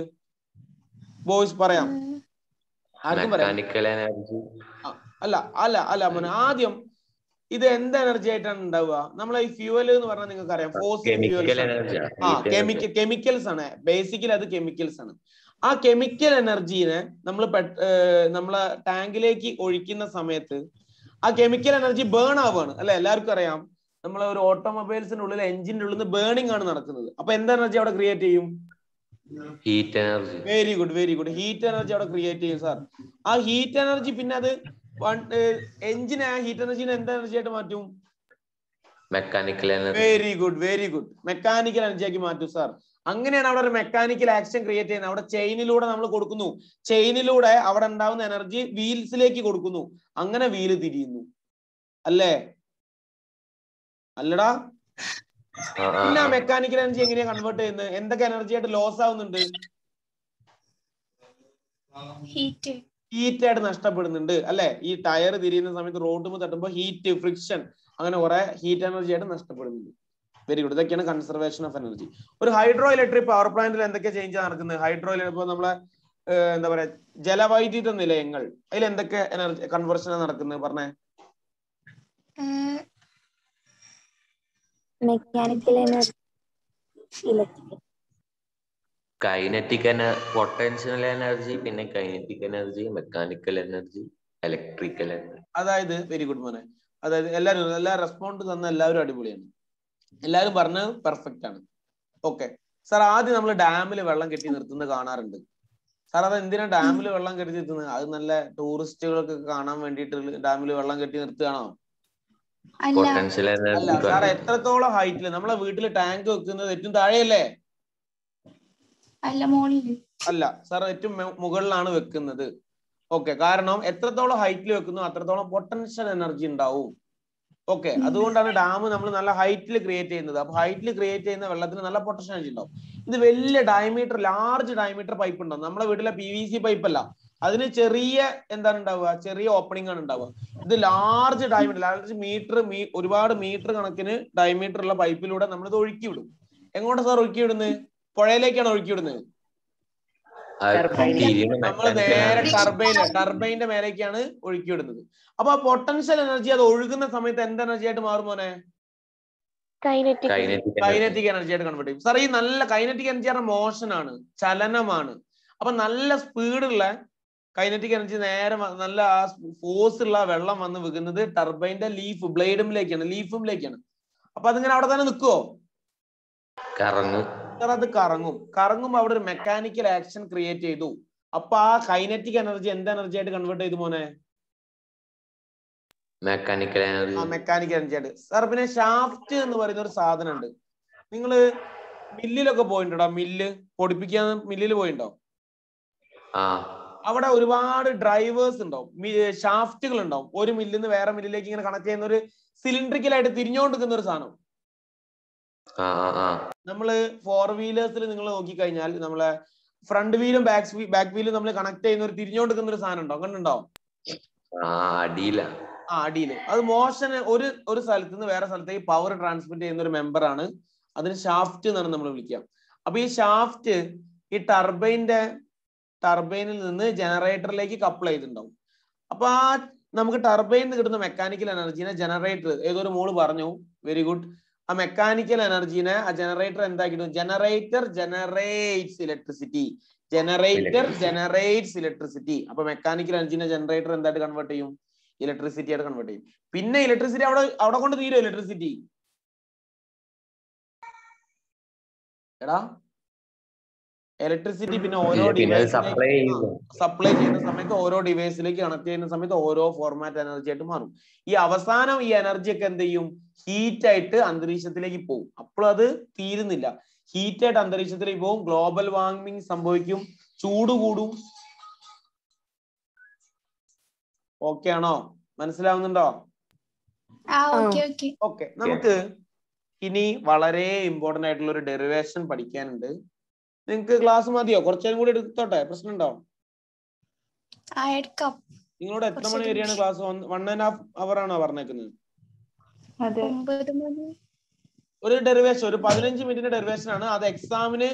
ബോയ്സ്? പറയാം, ആർക്കും പറയാം. അല്ല മോനെ, ആദ്യം ഇത് എന്ത് എനർജി ആയിട്ടാണ് ഉണ്ടാവുക? നമ്മളെ ഈ ഫ്യൂവൽ എന്ന് പറഞ്ഞാൽ നിങ്ങൾക്ക് അറിയാം, ഫോസിൽ ഫ്യൂവൽസ്, കെമിക്കൽസ് ആണ്. ബേസിക്കലി അത് കെമിക്കൽസ് ആണ്. ആ കെമിക്കൽ എനർജീനെ നമ്മളെ ടാങ്കിലേക്ക് ഒഴിക്കുന്ന സമയത്ത് ആ കെമിക്കൽ എനർജി ബേൺ ആവുകയാണ്, അല്ലെ? എല്ലാവർക്കും അറിയാം, നമ്മളെ ഒരു ഓട്ടോമൊബൈൽസിന്റെ ഉള്ളിൽ എഞ്ചിന്റെ ഉള്ളിൽ നിന്ന് ബേണിംഗ് ആണ് നടക്കുന്നത്. അപ്പൊ എന്ത് എനർജി അവിടെ ക്രിയേറ്റ് ചെയ്യും? Heat energy. Very good. Heat energy അവിടെ ക്രിയേറ്റ് ചെയ്യും സാർ. ആ ഹീറ്റ് എനർജി പിന്നെ അത് എഞ്ചിനെ ആ ഹീറ്റ് എനർജിനെ എന്ത് എനർജി ആയിട്ട് മാറ്റും? Mechanical energy. Very good. Mechanical energy ആക്കി മാറ്റും സാർ. അങ്ങനെയാണ് അവിടെ ഒരു മെക്കാനിക്കൽ ആക്ഷൻ ക്രിയേറ്റ് ചെയ്യുന്നത്. അവിടെ ചെയിനിലൂടെ നമ്മൾ കൊടുക്കുന്നു. ചെയിനിലൂടെ അവിടെ ഉണ്ടാവുന്ന എനർജി വീൽസിലേക്ക് കൊടുക്കുന്നു. അങ്ങനെ വീല് തിരിയുന്നു, അല്ലേ? അല്ലടാ? പിന്നെ ആ മെക്കാനിക്കൽ എനർജി എങ്ങനെയാ കൺവേർട്ട് ചെയ്യുന്നത്? എന്തൊക്കെ എനർജി ആയിട്ട് ലോസ് ആവുന്നുണ്ട്? ഹീറ്റ് ആയിട്ട് നഷ്ടപ്പെടുന്നുണ്ട് അല്ലെ? ഈ ടയർ തിരിയുന്ന സമയത്ത് റോഡ് തട്ടുമ്പോൾ ഹീറ്റ്, ഫ്രിക്ഷൻ, അങ്ങനെ കുറെ ഹീറ്റ് എനർജി ആയിട്ട് നഷ്ടപ്പെടുന്നുണ്ട്. Very good. ഇതൊക്കെയാണ് കൺസർവേഷൻ ഓഫ് എനർജി. ഒരു ഹൈഡ്രോ ഇലക്ട്രിക് പവർ പ്ലാന്റിൽ എന്തൊക്കെ ചേഞ്ച് നടക്കുന്നത്? ഹൈഡ്രോ ഇപ്പൊ നമ്മളെ എന്താ പറയാ ജലവൈദ്യുത നിലയങ്ങൾ, അതിൽ എന്തൊക്കെ എനർജി കൺവേർഷൻ നടക്കുന്നത് പറഞ്ഞേ? Mechanical energy, electrical, kinetic potential energy, പിന്നെ kinetic energy, mechanical energy, electrical energy. അതായത് വെരി ഗുഡ് മോനെ. അതായത് എല്ലാ റെസ്പോണ്ട് തന്ന എല്ലാവരും അടിപൊളിയാണ്, എല്ലാവരും പറഞ്ഞ് പെർഫെക്റ്റ് ആണ്. ഓക്കെ സാർ, ആദ്യം നമ്മൾ ഡാമിൽ വെള്ളം കെട്ടി നിർത്തുന്നത് കാണാറുണ്ട്. സാർ അത് എന്തിനാ ഡാമിൽ വെള്ളം കെട്ടി നിർത്തുന്നത്? അത് നല്ല ടൂറിസ്റ്റുകൾക്ക് കാണാൻ വേണ്ടിയിട്ട് ഡാമിൽ വെള്ളം കെട്ടി നിർത്തുകയാണോ? പൊട്ടൻഷ്യൽ അല്ല എനർജി സാർ, എത്രത്തോളം ഹൈറ്റിൽ? നമ്മളെ വീട്ടിൽ ടാങ്ക് വെക്കുന്നത് ഏറ്റവും താഴെയല്ലേ? അല്ല, മുകളിൽ. അല്ല സാർ, ഏറ്റവും മുകളിലാണ് വെക്കുന്നത്. ഓക്കെ, കാരണം എത്രത്തോളം ഹൈറ്റിൽ വെക്കുന്നു അത്രത്തോളം പൊട്ടൻഷ്യൽ എനർജി ഉണ്ടാവും. ഓക്കെ, അതുകൊണ്ടാണ് ഡാം നമ്മൾ നല്ല ഹൈറ്റിൽ ക്രിയേറ്റ് ചെയ്യുന്നത്. അപ്പൊ ഹൈറ്റിൽ ക്രിയേറ്റ് ചെയ്യുന്ന വെള്ളത്തിന് നല്ല പൊട്ടൻഷ്യൽ എനർജി ഉണ്ടാവും. ഇത് വലിയ ഡയമീറ്റർ, ലാർജ് ഡയമീറ്റർ പൈപ്പ് ഉണ്ടാവും. നമ്മുടെ വീട്ടിലെ PVC പൈപ്പ് അല്ല, അതിന് ചെറിയ എന്താണ് ഉണ്ടാവുക? ചെറിയ ഓപ്പണിംഗ് ആണ് ഉണ്ടാവുക. ഇത് ലാർജ് ഡയമീറ്റർ, ലാർജ് മീറ്റർ, ഒരുപാട് മീറ്റർ കണക്കിന് ഡയമീറ്റർ ഉള്ള പൈപ്പിലൂടെ നമ്മൾ ഇത് ഒഴുക്കി വിടും. എങ്ങോട്ടാ സാർ ഒഴുക്കി വിടുന്നത്? പുഴയിലേക്കാണ് ഒഴുക്കി വിടുന്നത്. നമ്മൾ നേരെ ടർബൈന്റെ മേലേക്കാണ് ഒഴുക്കി വിടുന്നത്. അപ്പൊ ആ പൊട്ടൻഷ്യൽ എനർജി അത് ഒഴുകുന്ന സമയത്ത് എന്ത് എനർജി ആയിട്ട് മാറും മോനെ? കൈനറ്റിക് എനർജി ആയിട്ട് കൺവേർട്ട് ചെയ്യും. സാർ, ഈ നല്ല കൈനറ്റിക് എനർജി ആണ്, മോഷൻ ആണ്, ചലനമാണ്. അപ്പൊ നല്ല സ്പീഡുള്ള കൈനറ്റിക് എനർജി നേരെ നല്ല ആ ഫോഴ്സ് ഉള്ള വെള്ളം വന്ന് വീകുന്നത് ടർബൈന്റെ ലീഫിലേക്കാണ്. അപ്പൊ അതിങ്ങനെ അവിടെ തന്നെ നിൽക്കുവോ? അത് കറങ്ങും. അവിടെ ഒരു മെക്കാനിക്കൽ ആക്ഷൻ ക്രിയേറ്റ് ചെയ്തു. അപ്പൊ ആ കൈനറ്റിക് എനർജി എന്ത് എനർജി ആയിട്ട് കൺവേർട്ട് ചെയ്തു മോനെ? മെക്കാനിക്കൽ എനർജി ആയിട്ട്. സാർ, പിന്നെ ഷാഫ്റ്റ് എന്ന് പറയുന്ന ഒരു സാധനം ഉണ്ട്. നിങ്ങള് മില്ലിലൊക്കെ പോയിട്ടുണ്ടോ? മില്ല് പൊടിപ്പിക്കാൻ മില്ലിൽ പോയിണ്ടോ? അവിടെ ഒരുപാട് ഡ്രൈവേഴ്സ് ഉണ്ടാവും, ഷാഫ്റ്റുകൾ ഉണ്ടാവും. ഒരു മില്ലിൽ നിന്ന് വേറെ മില്ലിലേക്ക് ഇങ്ങനെ കണക്ട് ചെയ്യുന്ന ഒരു സിലിണ്ടറിക്കലായിട്ട് തിരിഞ്ഞുകൊണ്ടിരിക്കുന്ന ഒരു സാധനം. നമ്മള് 4 വീലേഴ്സിൽ നിങ്ങൾ നോക്കിക്കഴിഞ്ഞാൽ നമ്മളെ ഫ്രണ്ട് വീലും ബാക്ക് വീലും നമ്മൾ കണക്ട് ചെയ്യുന്ന ഒരു തിരിഞ്ഞുകൊണ്ടിരിക്കുന്ന ഒരു സാധനം ഉണ്ടോ? കണ്ടുണ്ടോ? അടിയില്. അത് മോഷൻ, ഒരു സ്ഥലത്ത് നിന്ന് വേറെ സ്ഥലത്തേക്ക് പവർ ട്രാൻസ്മിറ്റ് ചെയ്യുന്ന ഒരു മെമ്പർ ആണ്. അതിന് ഷാഫ്റ്റ് എന്നാണ് നമ്മൾ വിളിക്കുക. അപ്പൊ ഈ ഷാഫ്റ്റ് ഈ ടർബൈനിൽ നിന്ന് ജനറേറ്ററിലേക്ക് കപ്പിൾ ചെയ്തിട്ടുണ്ടാവും. അപ്പൊ ആ നമുക്ക് ടർബൈനിൽ നിന്ന് കിട്ടുന്ന മെക്കാനിക്കൽ എനർജീനെ ജനറേറ്റർ, ഏതൊരു മോള് പറഞ്ഞു, വെരി ഗുഡ്, ആ മെക്കാനിക്കൽ എനർജീനെ ആ ജനറേറ്റർ എന്താക്കിയിട്ടു? Generator generates electricity. അപ്പൊ മെക്കാനിക്കൽ എനർജീനെ ജനറേറ്റർ എന്തായിട്ട് കൺവേർട്ട് ചെയ്യും? ഇലക്ട്രിസിറ്റി ആയിട്ട് കൺവേർട്ട് ചെയ്യും. പിന്നെ ഇലക്ട്രിസിറ്റി അവിടെ കൊണ്ട് തീരും. ഇലക്ട്രിസിറ്റി പിന്നെ ഓരോ ഡിവൈസിലേക്ക് സപ്ലൈ ചെയ്യുന്ന സമയത്ത്, ഓരോ ഡിവൈസിലേക്ക് കണക്ട് ചെയ്യുന്ന സമയത്ത് ഓരോ ഫോർമാറ്റ് എനർജി ആയിട്ട് മാറും. ഈ അവസാനം ഈ എനർജി ഒക്കെ എന്ത് ചെയ്യും? ഹീറ്റ് ആയിട്ട് അന്തരീക്ഷത്തിലേക്ക് പോകും. അപ്പോൾ അത് തീരുന്നില്ല, ഹീറ്റ് ആയിട്ട് അന്തരീക്ഷത്തിലേക്ക് പോകും. ഗ്ലോബൽ വാർമിംഗ് സംഭവിക്കും, ചൂട് കൂടും. ഓക്കെ ആണോ? മനസ്സിലാവുന്നുണ്ടോ? ഓക്കെ, നമുക്ക് ഇനി വളരെ ഇമ്പോർട്ടന്റ് ആയിട്ടുള്ള ഒരു ഡെറിവേഷൻ പഠിക്കാനുണ്ട്. നിങ്ങൾക്ക് ക്ലാസ് മതിയോ? കുറച്ചേരം കൂടി എടുത്തോട്ടെ? പ്രശ്നമുണ്ടോ? നിങ്ങളോട് എത്ര മണി വരെയാണ് ക്ലാസ്? 1.5 hour ആണോ പറഞ്ഞേക്കുന്നത്? ഒരു ഡെറിവേഷൻ, ഒരു 15 മിനിറ്റിന്റെ ഡെറിവേഷൻ ആണ്. അത് എക്സാമിന്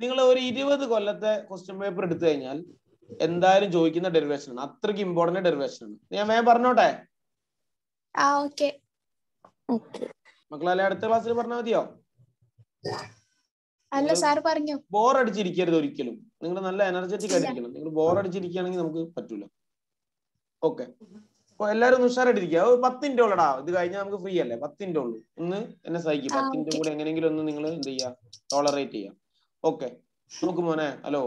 നിങ്ങൾ ഒരു 20 കൊല്ലത്തെ ക്വസ്റ്റ്യൻ പേപ്പർ എടുത്തു കഴിഞ്ഞാൽ എന്തായാലും ചോദിക്കുന്ന ഡെറിവേഷൻ ആണ്. അത്രയ്ക്ക് ഇമ്പോർട്ടന്റ് ഡെറിവേഷൻ ആണ്. ഞാൻ വേഗം പറഞ്ഞോട്ടെ? മക്കളെ, അടുത്ത ക്ലാസ്സിൽ പറഞ്ഞാൽ മതിയോ? ബോർ അടിച്ചിരിക്കരുത് ഒരിക്കലും. നിങ്ങൾ നല്ല എനർജറ്റിക് ആയിരിക്കണം. നിങ്ങൾ ബോർ അടിച്ചിരിക്കുകയാണെങ്കിൽ നമുക്ക് പറ്റൂല. ഓക്കെ, അപ്പൊ എല്ലാരും ഉഷാറായിട്ടിരിക്കുക. 10 മിനിറ്റ് ഉള്ളടാ, ഇത് കഴിഞ്ഞാൽ നമുക്ക് ഫ്രീ അല്ലേ? 10 മിനിറ്റ് ഉള്ളൂ. ഒന്ന് എന്നെ സഹിക്കും. 10 മിനിറ്റ് കൂടെ എങ്ങനെയെങ്കിലും ഒന്ന് നിങ്ങൾ എന്ത് ചെയ്യാ? ടോളറേറ്റ് ചെയ്യാം. ഓക്കെ, നമുക്ക് മോനെ. ഹലോ.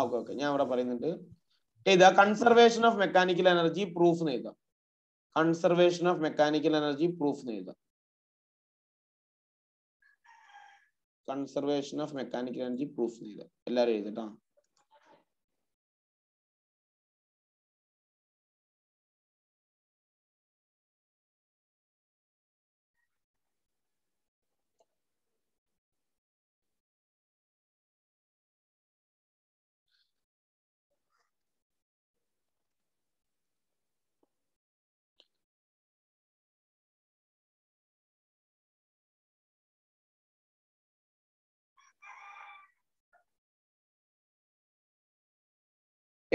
ഓക്കെ, ഞാൻ ഇവിടെ പറയുന്നുണ്ട്. എഴുതാ conservation of mechanical energy proof എഴുതാം. Conservation of mechanical energy proof എഴുതാം. Conservation of mechanical energy proof എഴുതാം. എല്ലാരും എഴുതട്ടാ.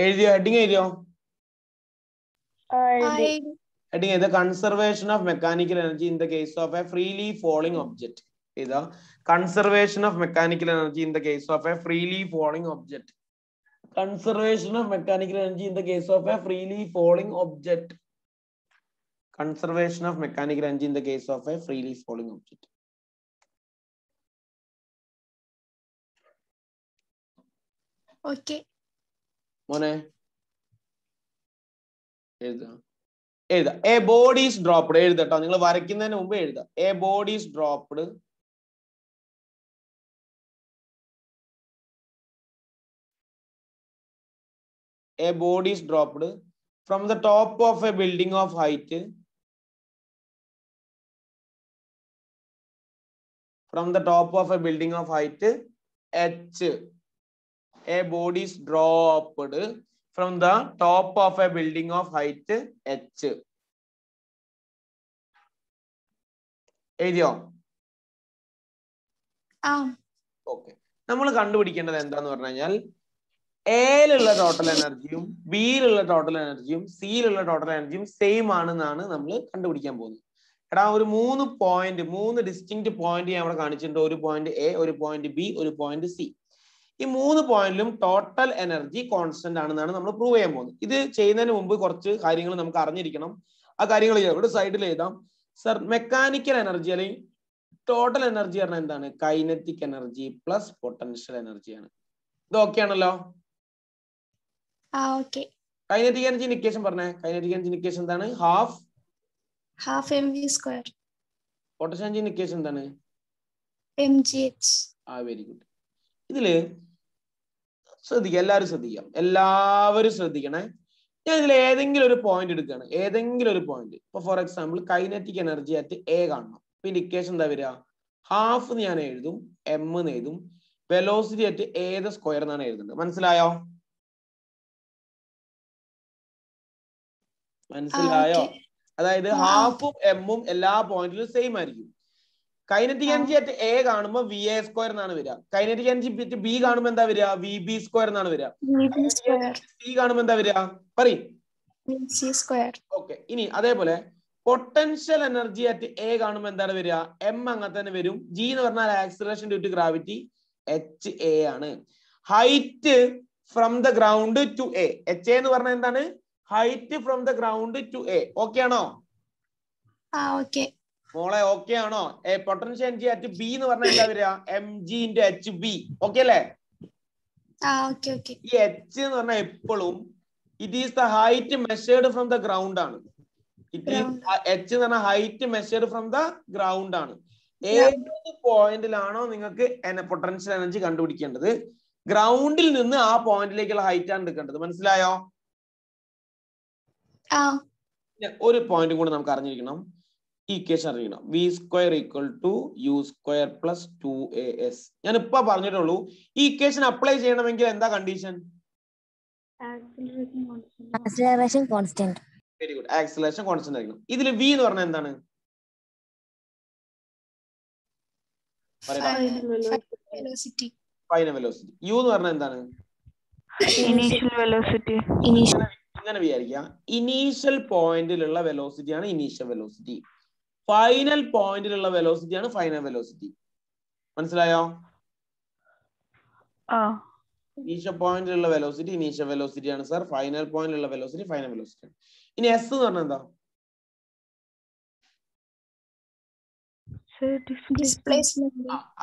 എഴുതിയോ? ഹെഡിങ് എഴുതിയോ? I Heading is the conservation of mechanical energy in the case of a freely falling object. Is the conservation of mechanical energy in the case of a freely falling object. Conservation of mechanical energy in the case of a freely falling object. Conservation of mechanical energy in the case of a freely falling object. okay. Mone. എഴുതാ a body is dropped. എഴുതട്ടോ, നിങ്ങൾ വരയ്ക്കുന്നതിന് മുമ്പ് എഴുതാ. A body is dropped a body is dropped from the top of a building of height h. A body is dropped from the top of a building of height h. എഴുതിയോ? Okay. നമ്മൾ കണ്ടുപിടിക്കേണ്ടത് എന്താന്ന് പറഞ്ഞു കഴിഞ്ഞാൽ എയിലുള്ള total എനർജിയും ബിയിലുള്ള total എനർജിയും സിയിലുള്ള total എനർജിയും same ആണെന്നാണ് നമ്മൾ കണ്ടുപിടിക്കാൻ പോകുന്നത്. എടാ, ഒരു 3 ഡിസ്റ്റിങ്ക്ട് പോയിന്റ് ഞാൻ അവിടെ കാണിച്ചിട്ടുണ്ട്. ഒരു പോയിന്റ് എ, ഒരു പോയിന്റ് ബി, ഒരു പോയിന്റ് സി. ഈ 3 പോയിന്റിലും ടോട്ടൽ എനർജി കോൺസ്റ്റന്റ് ആണെന്നാണ് നമ്മൾ പ്രൂവ് ചെയ്യാൻ പോകുന്നത്. ഇത് ചെയ്യുന്നതിന് മുമ്പ് കുറച്ച് കാര്യങ്ങൾ നമുക്ക് അറിഞ്ഞിരിക്കണം. ആ കാര്യങ്ങൾ ഇവിടെ സൈഡിൽ എഴുതാം. സർ, മെക്കാനിക്കൽ എനർജി അല്ലെങ്കിൽ ടോട്ടൽ എനർജി പറഞ്ഞാൽ എന്താണ്? കൈനറ്റിക് എനർജി പ്ലസ് പൊട്ടൻഷ്യൽ എനർജിയാണ്. ഇത് ഓക്കെ ആണല്ലോ? കൈനറ്റിക് എനർജി ഇക്വേഷൻ പറഞ്ഞേ. കൈനറ്റിക് എനർജി ഇക്വേഷൻ എന്താണ്? Half mv². Potential energy equation എന്താണ്? mgh. Very good. ഇതില് ശ്രദ്ധിക്കുക, എല്ലാവരും ശ്രദ്ധിക്കണേ. ഞാൻ ഇതിൽ ഏതെങ്കിലും ഒരു പോയിന്റ് എടുക്കുകയാണ്. ഏതെങ്കിലും ഒരു പോയിന്റ്. ഇപ്പൊ for example kinetic energy at A കാണണം. പിന്നെ ഇക്വേഷൻ എന്താ വരിക? ഹാഫ് ഞാൻ എഴുതും, എം എന്ന് എഴുതും. വെലോസിറ്റി അറ്റ് എ സ്ക്വയർ എന്നാണ് എഴുതുന്നത്. മനസ്സിലായോ? അതായത് ഹാഫും എമ്മും എല്ലാ പോയിന്റിലും സെയിം ആയിരിക്കും. കൈനറ്റിക് എനർജി അറ്റ് എ കാണുമ്പോൾ വി എ സ്ക്വയർ എന്നാണ് വരിക. കൈനറ്റിക് എനർജി അറ്റ് ബി കാണുമ്പോൾ എന്താ വരിക? വി ബി സ്ക്വയർ എന്നാണ് വരിക. സി കാണുമ്പോൾ എന്താ വരിക? പറയും. ഓക്കെ. ഇനി അതേപോലെ പൊട്ടൻഷ്യൽ എനർജി അറ്റ് എ കാണുമ്പോൾ എന്താണ് വരിക? എം അങ്ങനെ തന്നെ വരും. ജി എന്ന് പറഞ്ഞാൽ acceleration due to gravity, h A ആണ്. Height from the ground to A, h A എന്ന് പറഞ്ഞാൽ എന്താണ്? Height from the ground to A. Okay ആണോ മോളെ? ഓക്കെ ആണോ? പൊട്ടൻഷ്യൽ എനർജി അറ്റ് ബി എന്ന് പറഞ്ഞാൽ എന്താ വരിക? M G into H B. Okay അല്ലേ? ഈ എച്ച് എന്ന് പറഞ്ഞാൽ എപ്പോഴും it is the height measured from the ground ആണ്. എച്ച് എന്ന് പറഞ്ഞാൽ height measured from the ground ആണ്. ഏത് പോയിന്റിലാണോ നിങ്ങൾക്ക് പൊട്ടൻഷ്യൽ എനർജി കണ്ടുപിടിക്കേണ്ടത്, ഗ്രൗണ്ടിൽ നിന്ന് ആ പോയിന്റിലേക്കുള്ള ഹൈറ്റ് ആണ് എടുക്കേണ്ടത്. മനസ്സിലായോ? ഒരു പോയിന്റും കൂടെ നമുക്ക് അറിഞ്ഞിരിക്കണം. ഇക്വേഷൻ അറിയണം. V square equal to U square plus 2as. ഞാൻ ഇപ്പൊ പറഞ്ഞിട്ടുള്ളൂ. ഈ ഇക്വേഷൻ അപ്ലൈ ചെയ്യണമെങ്കിൽ എന്താ condition? Acceleration constant. Very good. Acceleration constant ആയിരിക്കണം. ഇതിൽ വി എന്ന് പറഞ്ഞാൽ എന്താണ്? Final velocity. യു എന്ന് പറഞ്ഞാൽ എന്താണ്? Initial velocity. ഇങ്ങനെ വിചാരിക്കുക, ഇനീഷ്യൽ പോയിന്റിലുള്ള വെലോസിറ്റിയാണ് ഇനീഷ്യൽ വെലോസിറ്റി. ഫൈനൽ പോയിന്റിലുള്ള വെലോസിറ്റിയാണ് ഫൈനൽ വെലോസിറ്റി. മനസ്സിലായോ? ഇനീഷ്യൽ പോയിന്റിലുള്ള വെലോസിറ്റി ഇനീഷ്യൽ വെലോസിറ്റി ആണ് സർ. ഫൈനൽ പോയിന്റിലുള്ള വെലോസിറ്റി ഫൈനൽ വെലോസിറ്റി ആണ്. ഇനി എസ് എന്ന് പറഞ്ഞാൽ എന്താ?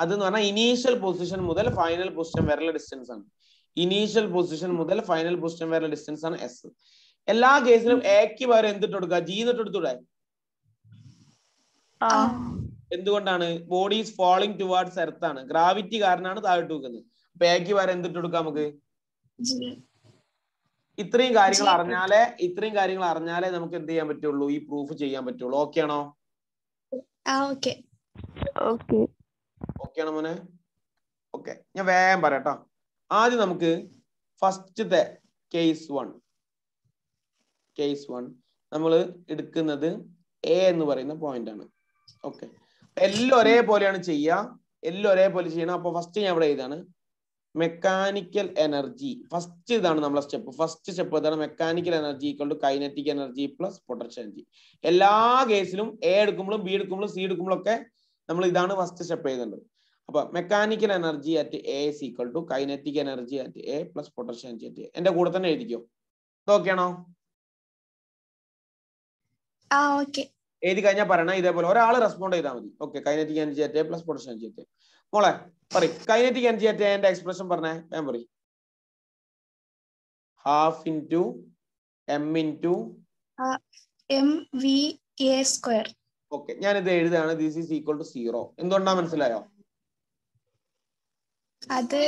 അതെന്ന് പറഞ്ഞാൽ ഇനീഷ്യൽ പൊസിഷൻ മുതൽ ഫൈനൽ പൊസിഷൻ വരെയുള്ള ഡിസ്റ്റൻസ് ആണ്. ഇനീഷ്യൽ പൊസിഷൻ മുതൽ ഫൈനൽ പൊസിഷൻ വരെയുള്ള ഡിസ്റ്റൻസ് ആണ് എസ്. എല്ലാ കേസിലും എക്ക് പകരം എന്തിട്ട് കൊടുക്കുക? ജി എന്നിട്ട് എടുത്തൂടെ? എന്തുകൊണ്ടാണ്? Body is falling towards earth ആണ്. ഗ്രാവിറ്റി കാരണമാണ് താഴോട്ട് വെക്കുന്നത്. അപ്പൊ എക്ക് പകരം എന്തിട്ട് കൊടുക്കാം നമുക്ക്? ഇത്രയും കാര്യങ്ങൾ അറിഞ്ഞാലേ നമുക്ക് എന്ത് ചെയ്യാൻ പറ്റുള്ളൂ? ഈ പ്രൂഫ് ചെയ്യാൻ പറ്റുള്ളൂ. ഓക്കെ ആണോ? ഓക്കെ ആണോ മോനെ? ഓക്കെ, ഞാൻ വേഗം പറയാട്ടോ. ആദ്യം നമുക്ക് ഫസ്റ്റത്തെ കേസ് 1 നമ്മൾ എടുക്കുന്നത് എ എന്ന് പറയുന്ന പോയിന്റ് ആണ്. ഓക്കെ, എല്ലാം ഒരേപോലെയാണ് ചെയ്യുക. എല്ലാം ഒരേപോലെ ചെയ്യണം. അപ്പൊ ഫസ്റ്റ് ഞാൻ ഇവിടെ എഴുതാണ് മെക്കാനിക്കൽ എനർജി ഫസ്റ്റ് ഇതാണ് നമ്മളെ സ്റ്റെപ്പ്. ഫസ്റ്റ് സ്റ്റെപ്പ് ഇതാണ്. Mechanical energy equal to kinetic energy plus potential energy. എല്ലാ കേസിലും എ എടുക്കുമ്പോഴും ബി എടുക്കുമ്പോഴും സി എടുക്കുമ്പോഴും ഒക്കെ നമ്മൾ ഇതാണ് ഫസ്റ്റ് സ്റ്റെപ്പ് എഴുതേണ്ടത്. അപ്പൊ mechanical energy at A is equal to kinetic energy at A plus potential energy at A. എന്റെ കൂടെ തന്നെ എഴുതിക്കോ. ഓക്കെയാണോ? എഴുതി കഴിഞ്ഞാൽ പറയണം. ഇതേപോലെ ഒരാൾ റെസ്പോണ്ട് ചെയ്താൽ മതി. Okay, kinetic energy at A plus potential energy at A. മോളെ പറയും കൈനറ്റിക് എനർജി അറ്റ് എന്റെ എക്സ്പ്രഷൻ പറഞ്ഞേ. ഞാൻ പറയും half into M into mv_a². Okay, ഞാൻ ഇത് എഴുതാണ്. This is equal to 0. എന്തുകൊണ്ടാ മനസ്സിലായോ? അത്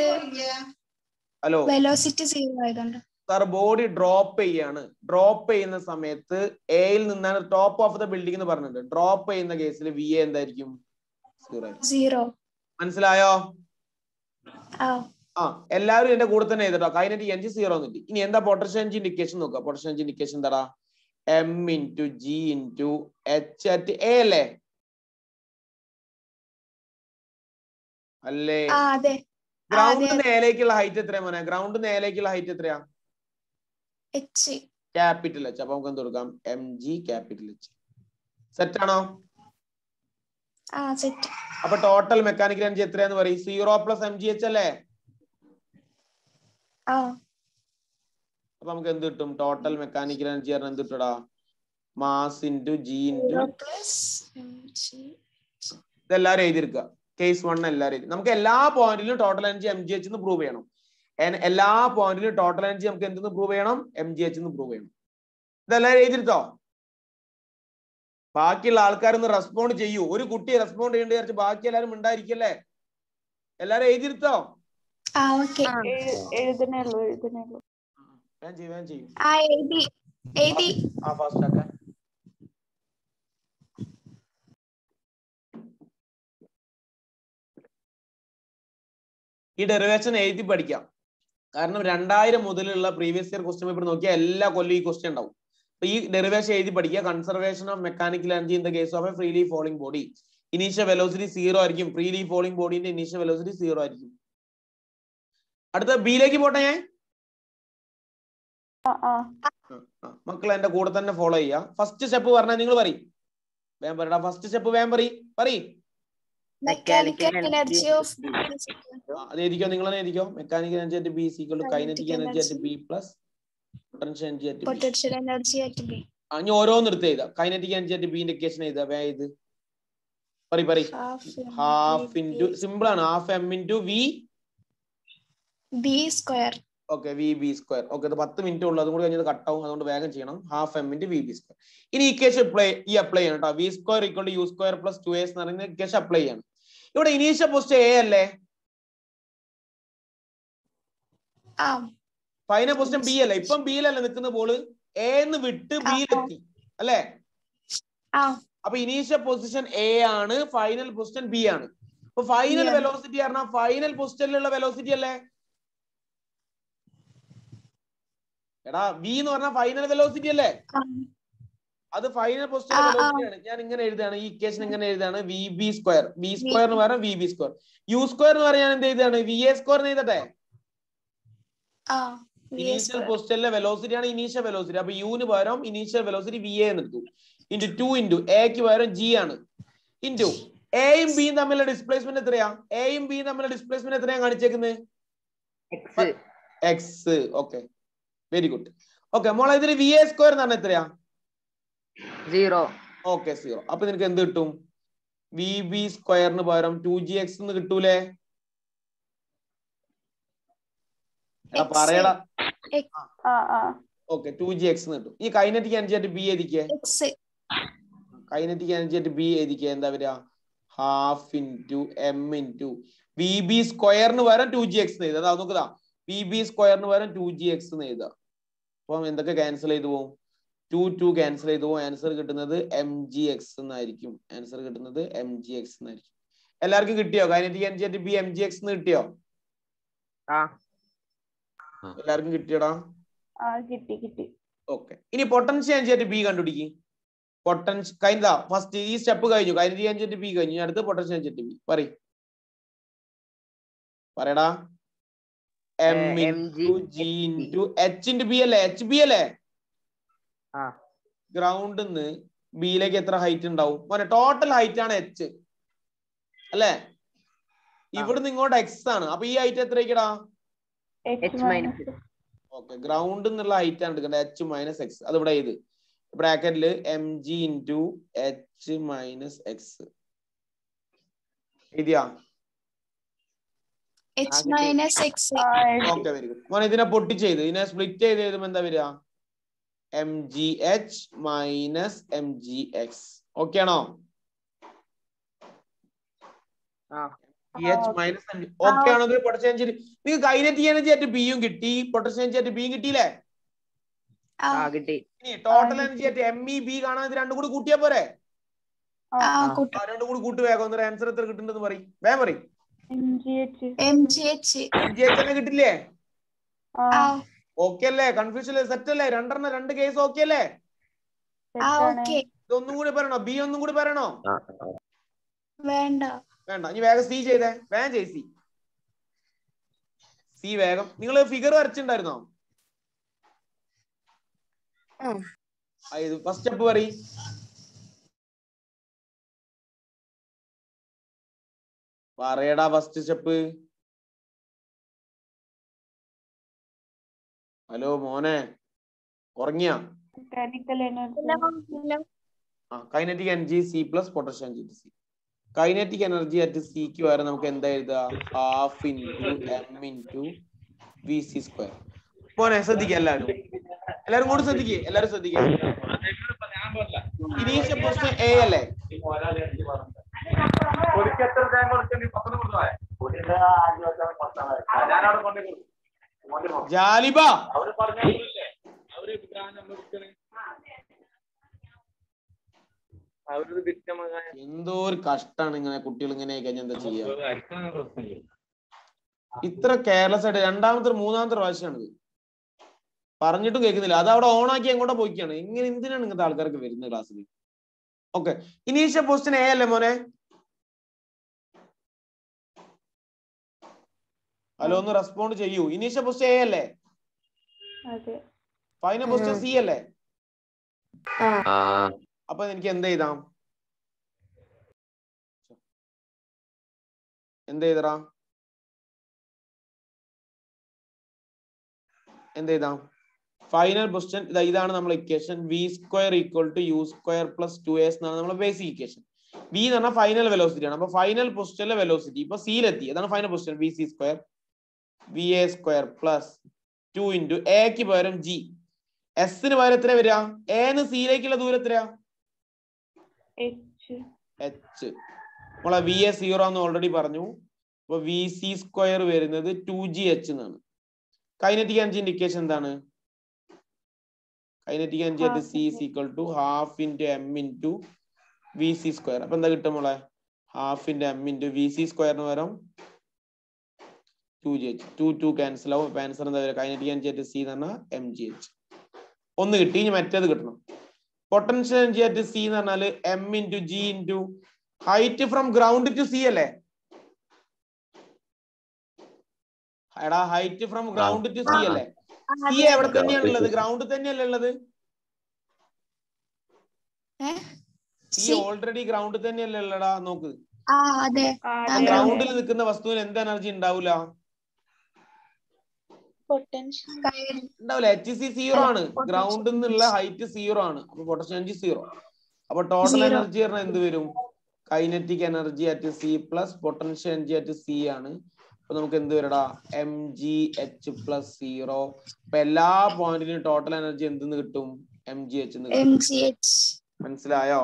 ഹലോ വെലോസിറ്റി 0 ആയതുകൊണ്ട്. സാർ ബോഡി ഡ്രോപ്പ് ചെയ്യാണ്. ഡ്രോപ്പ് ചെയ്യുന്ന സമയത്ത് എയിൽ നിന്നാണ് ടോപ്പ് ഓഫ് ദ ബിൽഡിംഗ് എന്ന് പറഞ്ഞിട്ടുണ്ട്. ഡ്രോപ്പ് ചെയ്യുന്ന കേസിൽ വി എ എന്തായിരിക്കും? 0. മനസ്സിലായോ? ആ എല്ലാവരും എന്റെ കൂടെ തന്നെ എഴുതട്ടോ. കൈനറ്റിക് എനർജി 0 എന്നിട്ട്. ഇനി എന്താ പൊട്ടൻഷ്യൽ എനർജി ഇൻഡിക്കേഷൻ നോക്കുക. പൊട്ടൻഷ്യൽ എനർജി ഇൻഡിക്കേഷൻ എന്താടാ? M into G into H at A അല്ലേ? അല്ലേ? ഗ്രൗണ്ട് നേലേക്കുള്ള ഹൈറ്റ് എത്രയാ മോനെ? ഗ്രൗണ്ട് നേലേക്കുള്ള ഹൈറ്റ് എത്രയാ? Capital H. അപ്പൊ നമുക്ക് എന്ത് കൊടുക്കാം? M G capital H. Set ആണോ? അപ്പൊ ടോട്ടൽ മെക്കാനിക്കൽ എനർജി എത്രയാന്ന് പറയും? 0 പ്ലസ് എം ജി എച്ച് അല്ലേ? അപ്പൊ നമുക്ക് എന്ത് കിട്ടും? ടോട്ടൽ മെക്കാനിക്കൽ എനർജി പറഞ്ഞാൽ എന്ത് കിട്ടൂടാ? Mass into G into. ഇതെല്ലാരും എഴുതിയിരിക്കുക. കേസ് 1 എല്ലാവരും എഴുതി. നമുക്ക് എല്ലാ പോയിന്റിലും total energy M G H എന്ന് പ്രൂവ് ചെയ്യണം. എല്ലാ പോയിന്റിലും ടോട്ടൽ എനർജി നമുക്ക് എന്തെന്ന് പ്രൂവ് ചെയ്യണം? എം ജി എച്ച് എന്ന് പ്രൂവ് ചെയ്യണം. ഇതെല്ലാരും എഴുതിയിരുത്തോ? ബാക്കിയുള്ള ആൾക്കാരൊന്ന് റെസ്പോണ്ട് ചെയ്യൂ. ഒരു കുട്ടി റെസ്പോണ്ട് ചെയ്യേണ്ടി വിചാരിച്ച് ബാക്കി എല്ലാരും ഉണ്ടായിരിക്കല്ലേ? എല്ലാരും എഴുതിയിരുത്തോ? ഈ ഡെറിവേഷൻ എഴുതി പഠിക്കാം. കാരണം 2000 മുതലുള്ള പ്രീവിയസ് ഇയർ ക്വസ്റ്റ്യൻ പേപ്പർ നോക്കിയാൽ എല്ലാ കൊല്ലം ഈ ക്വസ്റ്റ്യൻ ഉണ്ടാവും. അപ്പൊ ഈ ഡെറിവേഷൻ എഴുതി പഠിക്കുക. Conservation of mechanical energy in the case of a freely falling body. Initial velocity 0 ആയിരിക്കും. ഫ്രീലി ഫോളിംഗ് ബോഡിന്റെ ഇനീഷ്യൽ വെലോസിറ്റി 0 ആയിരിക്കും. അടുത്ത ബിയിലേക്ക് പോട്ടെ ഞാൻ. മക്കൾ എന്റെ കൂടെ തന്നെ ഫോളോ ചെയ്യാം. ഫസ്റ്റ് സ്റ്റെപ്പ് പറഞ്ഞാൽ നിങ്ങൾ പറയും. വേഗം പറയടാ. ഫസ്റ്റ് സ്റ്റെപ്പ് വേഗം പറയും. അത് എഴുതിക്കോ. നിങ്ങൾ തന്നെ എഴുതിക്കോ. Mechanical energy at B is equal to kinetic energy at B plus potential energy at B. ഇനി ഓരോന്ന് എടുത്ത് എഴുതാം. Kinetic energy at B indication എഴുതാം. വേഗം ഇത് പറയും. ഹാഫ് ഇൻറ്റു സിമ്പിൾ ആണ്. Half M into V B square. Okay, V B square. Okay, ഇത് 10 മിനിറ്റ് ഉള്ളൂ. അതും കൂടി കഴിഞ്ഞത് കട്ടാവും. അതുകൊണ്ട് വേഗം ചെയ്യണം. Half M into V B square. ഇനി ഇക്വേഷൻ അപ്ലൈ ചെയ്യണം കേട്ടോ. V square equal to U square plus 2s എന്ന് പറയുന്ന ഇക്വേഷൻ അപ്ലൈ ചെയ്യണം. ഇവിടെ ഇനീഷ്യൽ പൊസിഷൻ എ അല്ലേ? ഫൈനൽ പൊസിഷൻ ബി അല്ലേ? ഇപ്പം ബിയിലല്ലേ നിൽക്കുന്ന ബോള്? എ എന്ന് വിട്ട് ബിയിലെത്തി അല്ലേ? അപ്പൊ ഇനീഷ്യൽ പൊസിഷൻ എ ആണ്, ഫൈനൽ പൊസിഷൻ ബി ആണ്. അപ്പൊ ഫൈനൽ വെലോസിറ്റി പറഞ്ഞാൽ ഫൈനൽ പൊസിഷനിലുള്ള വെലോസിറ്റി അല്ലേ? എടാ വി എന്ന് പറഞ്ഞാൽ ഫൈനൽ വെലോസിറ്റി അല്ലേ? അത് ഫൈനൽ പൊസിഷൻ വെലോസിറ്റി ആണ്. ഞാൻ ഇങ്ങനെ എഴുതാണ്. ഈ ഇക്വേഷൻ ഇങ്ങനെ എഴുതാണ്. V B square. V square എന്ന് പറഞ്ഞാൽ V B square. U square എന്ന് പറഞ്ഞാൽ ഞാൻ എന്ത് എഴുതാണ്? വി എ സ്ക്വയർ എഴുതട്ടെ. ഇനീഷ്യൽ പൊസിഷനിലെ വെലോസിറ്റി ആണ് ഇനീഷ്യൽ വെലോസിറ്റി. അപ്പൊ യുന് പകരം ഇനീഷ്യൽ വെലോസിറ്റി വി എ എന്ന് എടുത്തു. ഇൻറ്റു 2 ഇൻറ്റു എക്ക് പകരം ജി ആണ്. ഇൻറ്റു എയും ബിയും തമ്മിലുള്ള ഡിസ്പ്ലേസ്മെന്റ് എത്രയാ? എയും ബിയും തമ്മിലുള്ള ഡിസ്പ്ലേസ്മെന്റ് എത്രയാ കാണിച്ചേക്കുന്നത്? X. Okay, very good. Okay മോളെ, ഇതിൽ വി എ സ്ക്വയർ എന്ന് പറഞ്ഞാൽ എത്രയാ? 0. ഓക്കെ, 0. അപ്പൊ നിനക്ക് എന്ത് കിട്ടും? വി ബി സ്ക്വയറിന് പകരം 2gx എന്ന് കിട്ടൂലേ? പറയടാ. ഓക്കെ, 2gx എന്ന് കിട്ടും. ഈ കൈനറ്റിക് എനർജി ആയിട്ട് ബി എഴുതിക്കേ. കൈനറ്റിക് എനർജി ആയിട്ട് ബി എഴുതിക്കേ. എന്താ വരിക? Half into M into V B സ്ക്വയറിന് പകരം 2gx എന്ന് എഴുതാം. അത് നോക്കുക. വി ബി സ്ക്വയറിന് പകരം 2gx എന്ന് എഴുതാം. അപ്പം എന്തൊക്കെ ക്യാൻസൽ ചെയ്തു പോകും? 2 ക്യാൻസൽ ചെയ്തു പോകും. ആൻസർ കിട്ടുന്നത് mgx എന്നായിരിക്കും. ആൻസർ കിട്ടുന്നത് mgx എന്നായിരിക്കും. എല്ലാവർക്കും കിട്ടിയോ? കൈനറ്റിക് എനർജി ആയിട്ട് ബി mgx എന്ന് കിട്ടിയോ? എല്ലാവർക്കും കിട്ടിയോടാ? കിട്ടി. ഓക്കെ, ഇനി പൊട്ടൻഷ്യൽ എനർജി ആയിട്ട് ബി കണ്ടുപിടിക്കും. പൊട്ടൻഷ്യൽ കഴിഞ്ഞ ഫസ്റ്റ് ഈ സ്റ്റെപ്പ് കഴിഞ്ഞു. കൈനറ്റിക് എനർജി ആയിട്ട് ബി കഴിഞ്ഞു. അടുത്ത് പൊട്ടൻഷ്യൽ എനർജി ആയിട്ട് ബി പറയടാ. M into G into H into B അല്ലേ? HB അല്ലേ? ഗ്രൗണ്ട് നിന്ന് ബിയിലേക്ക് എത്ര ഹൈറ്റ് ഉണ്ടാവും? ടോട്ടൽ ഹൈറ്റ് ആണ് H അല്ലേ? ഇവിടുന്ന് ഇങ്ങോട്ട് X ആണ്. അപ്പൊ ഈ ഹൈറ്റ് എത്രയ്ക്കടാ? ഓക്കെ, ഗ്രൗണ്ട് എന്നുള്ള ഹൈറ്റ് ആണ് എടുക്കേണ്ടത്, H മൈനസ് X. അത് ഇവിടെ ചെയ്ത് ബ്രാക്കറ്റില് mg into H minus X എഴുതിയാ? H minus X. Okay, very good. മോനെ ഇതിനെ പൊട്ടിച്ചെയ്ത് ഇതിനെ സ്പ്ലിറ്റ് ചെയ്ത് എഴുതുമ്പോ എന്താ വരിക? mgh minus mgx. ഓക്കെ ആണോ? ഓക്കെ ആണോ? പൊട്ടൻഷ്യൽ നിങ്ങൾക്ക് കൈനറ്റിക് എനർജി ആയിട്ട് ബിയും കിട്ടി, പൊട്ടൻഷ്യൽ എനർജി ആയിട്ട് ബിയും കിട്ടിയില്ലേ? ഇനി ടോട്ടൽ എനർജി ആയിട്ട് MEB കാണാൻ ഇത് രണ്ടും കൂടി കൂട്ടിയാ പോരെ? രണ്ടും കൂടി കൂട്ടി വേഗം ആൻസർ എത്ര കിട്ടുന്നുണ്ടെന്ന് പറയും, വേഗം പറയും. MGH തന്നെ കിട്ടില്ലേ? ഓക്കെ അല്ലേ? കൺഫ്യൂഷൻ സെറ്റ് അല്ലേ? രണ്ടെണ്ണം, രണ്ട് കേസ് ഓക്കെ അല്ലേ? ഇതൊന്നും കൂടി പറയണോ? ബി ഒന്നും കൂടി പറയണോ? വേണ്ട. ഇനി വേഗം സി ചെയ്തേ, വേഗം ചെയ് സി വേഗം. നിങ്ങൾ ഫിഗർ വരച്ചിട്ടുണ്ടായിരുന്നോ? ഫസ്റ്റ് സ്റ്റെപ്പ് പറയും. പറയടാ ഫസ്റ്റ് സ്റ്റെപ്പ്. ഹലോ മോനെ, ഉറങ്ങിയ? Kinetic energy C plus potential energy C. Kinetic energy at സിക്ക് പകരം നമുക്ക് എന്താ എഴുതുക? Half into M into v C square. മോനെ ശ്രദ്ധിക്കുക, എല്ലാരും കൂടി ശ്രദ്ധിക്കുക, എല്ലാരും ശ്രദ്ധിക്കുക. ഇനീഷ്യൽ പൊസിഷൻ എ അല്ലേ? ജാലിബ എന്തോ ഒരു കഷ്ടാണ് ഇങ്ങനെ കുട്ടികൾ ഇങ്ങനെ കഴിഞ്ഞ എന്താ ചെയ്യാ? ഇത്ര കെയർലെസ് ആയിട്ട് രണ്ടാമത്തെ മൂന്നാമത്തെ പ്രാവശ്യമാണിത്. പറഞ്ഞിട്ടും കേൾക്കുന്നില്ല. അത് അവിടെ ഓണാക്കി എങ്ങോട്ടാ പോയിക്കാണ്. ഇങ്ങനെ എന്തിനാണ് ഇങ്ങനത്തെ ആൾക്കാർക്ക് വരുന്നത് ക്ലാസ്സിൽ? ഓക്കെ, ഇനീഷ്യൽ പൊസിഷൻ എ അല്ലേ മോനെ? ഹലോ, ഒന്ന് റെസ്പോണ്ട് ചെയ്യൂ. ഇനീഷ്യൽ പൊസിഷൻ എ അല്ലേ? ഫൈനൽ പൊസിഷൻ സി അല്ലേ? അപ്പൊ എനിക്ക് എന്ത് ചെയ്താം? എന്ത് ചെയ്തടാ? എന്ത് ചെയ്താം? ഫൈനൽ പൊസിഷൻ ഇതാണ് നമ്മളെ equation. V square equal to U square plus 2s എന്നാണ് നമ്മുടെ ബേസിക് ഇക്വേഷൻ. വി എന്ന് പറഞ്ഞാൽ ഫൈനൽ വെലോസിറ്റി ആണ്. അപ്പൊ ഫൈനൽ പൊസിഷനിലെ വെലോസിറ്റി ഇപ്പൊ സിയിലെത്തി. അതാണ് final position. V C square v A square plus 2 into എക്ക് പകരം ജി. എസിന് പകരം എത്ര വരിക? എന്ന് സിയിലേക്കുള്ള ദൂരം എത്രയാ? എച്ച്. നമ്മളെ വി എ 0 എന്ന് ഓൾറെഡി പറഞ്ഞു. അപ്പൊ വി സി സ്ക്വയർ വരുന്നത് 2gh എന്നാണ്. കൈനറ്റിക് എനർജി ഇൻഡിക്കേഷൻ എന്താണ്? Kinetic energy at C is equal to half into M into v C square. അപ്പൊ എന്താ കിട്ടും മോളെ? Half into M into v C സ്ക്വയറിന് പകരം 2gh. 2 ക്യാൻസൽ ആവും. അപ്പൊ ആൻസർ എന്താ വരിക? കൈനറ്റിക് എനർജി അറ്റ് സി എന്ന് പറഞ്ഞാൽ mgh. ഒന്ന് കിട്ടി. ഇനി മറ്റേത് കിട്ടണം. പൊട്ടൻഷ്യൽ എനർജി അറ്റ് സി എന്ന് പറഞ്ഞാല് m into G into height from ground to C അല്ലേ? എടാ, height from ground to C അല്ലേ? സി എവിടെ തന്നെയാണ് ഉള്ളത്? ഗ്രൗണ്ട് തന്നെയല്ലേ ഉള്ളത്? സി ഓൾറെഡി ഗ്രൗണ്ട് തന്നെയല്ലേ ഉള്ളടാ? നോക്ക്, ഗ്രൗണ്ടിൽ നിൽക്കുന്ന വസ്തുവിന് എന്ത് എനർജി ഉണ്ടാവില്ല? ഉണ്ടാവില്ല. HC 0 ആണ്. ഗ്രൗണ്ടിൽ നിന്നുള്ള ഹൈറ്റ് 0 ആണ്. അപ്പൊ പൊട്ടൻഷ്യൽ എനർജി 0. അപ്പൊ ടോട്ടൽ എനർജി പറഞ്ഞാൽ എന്ത് വരും? Kinetic energy at C plus potential energy at C ആണ്. അപ്പൊ നമുക്ക് എന്ത് വരടാ? mgh plus 0. അപ്പൊ എല്ലാ പോയിന്റിനും ടോട്ടൽ എനർജി എന്തെന്ന് കിട്ടും? mgh. മനസ്സിലായോ?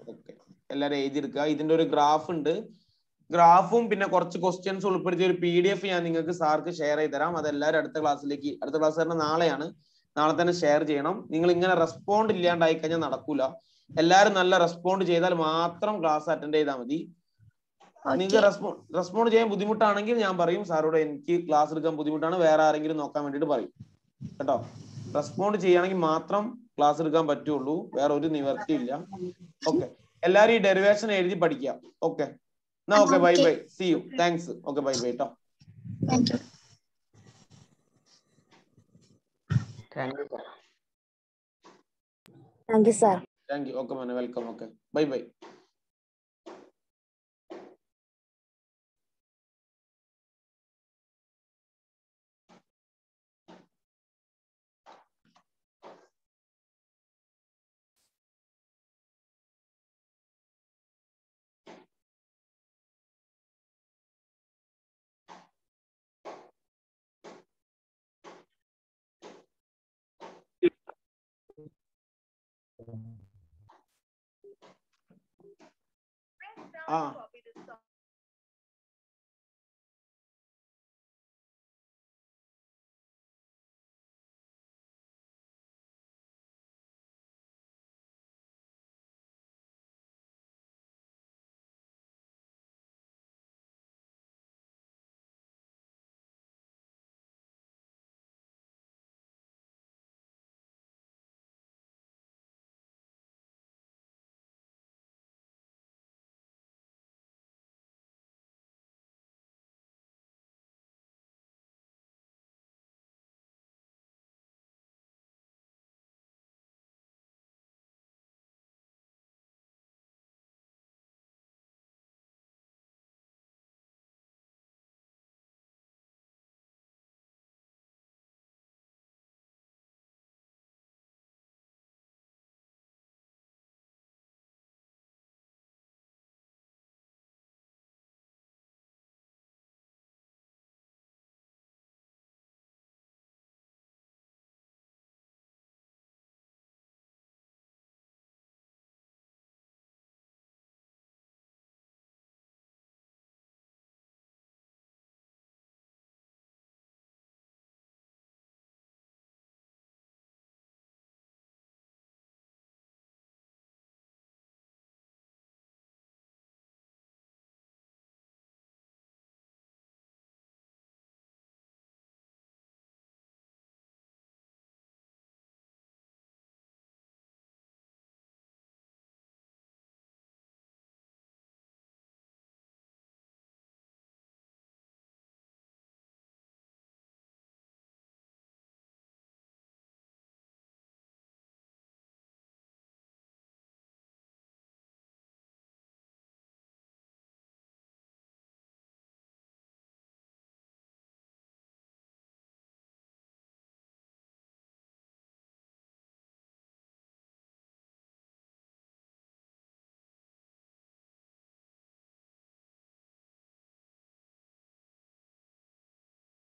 ഓക്കെ, എല്ലാരും എഴുതിയെടുക്കുക. ഇതിന്റെ ഒരു ഗ്രാഫ് ഉണ്ട്. ഗ്രാഫും പിന്നെ കുറച്ച് ക്വസ്റ്റ്യൻസ് ഉൾപ്പെടുത്തിയ ഒരു PDF ഞാൻ നിങ്ങൾക്ക് സാർക്ക് ഷെയർ ചെയ്ത് തരാം. അതെല്ലാവരും അടുത്ത ക്ലാസ് തന്നെ നാളെയാണ്. നാളെ തന്നെ ഷെയർ ചെയ്യണം. നിങ്ങൾ ഇങ്ങനെ റെസ്പോണ്ട് ഇല്ലാണ്ടായി കഴിഞ്ഞാൽ നടക്കൂല. എല്ലാവരും നല്ല റെസ്പോണ്ട് ചെയ്താൽ മാത്രം ക്ലാസ് അറ്റൻഡ് ചെയ്താൽ മതി. നിങ്ങൾക്ക് റെസ്പോണ്ട് ചെയ്യാൻ ബുദ്ധിമുട്ടാണെങ്കിൽ ഞാൻ പറയും സാറോട് എനിക്ക് ക്ലാസ് എടുക്കാൻ ബുദ്ധിമുട്ടാണ്, വേറെ ആരെങ്കിലും നോക്കാൻ വേണ്ടിയിട്ട് പറയും കേട്ടോ. റെസ്പോണ്ട് ചെയ്യുകയാണെങ്കിൽ മാത്രം ക്ലാസ് എടുക്കാൻ പറ്റുള്ളൂ, വേറെ ഒരു നിവർത്തിയില്ല. ഓക്കെ, എല്ലാവരും ഈ ഡെറിവേഷൻ എഴുതി പഠിക്കുക. ഓക്കെ, എന്നാ okay, bye bye, see you, thanks. Okay, bye bye കേട്ടോ. Thank you. Thank you, sir. Thank you, sir. Thank you. Okay, man. Welcome. Okay. Bye bye. Ah.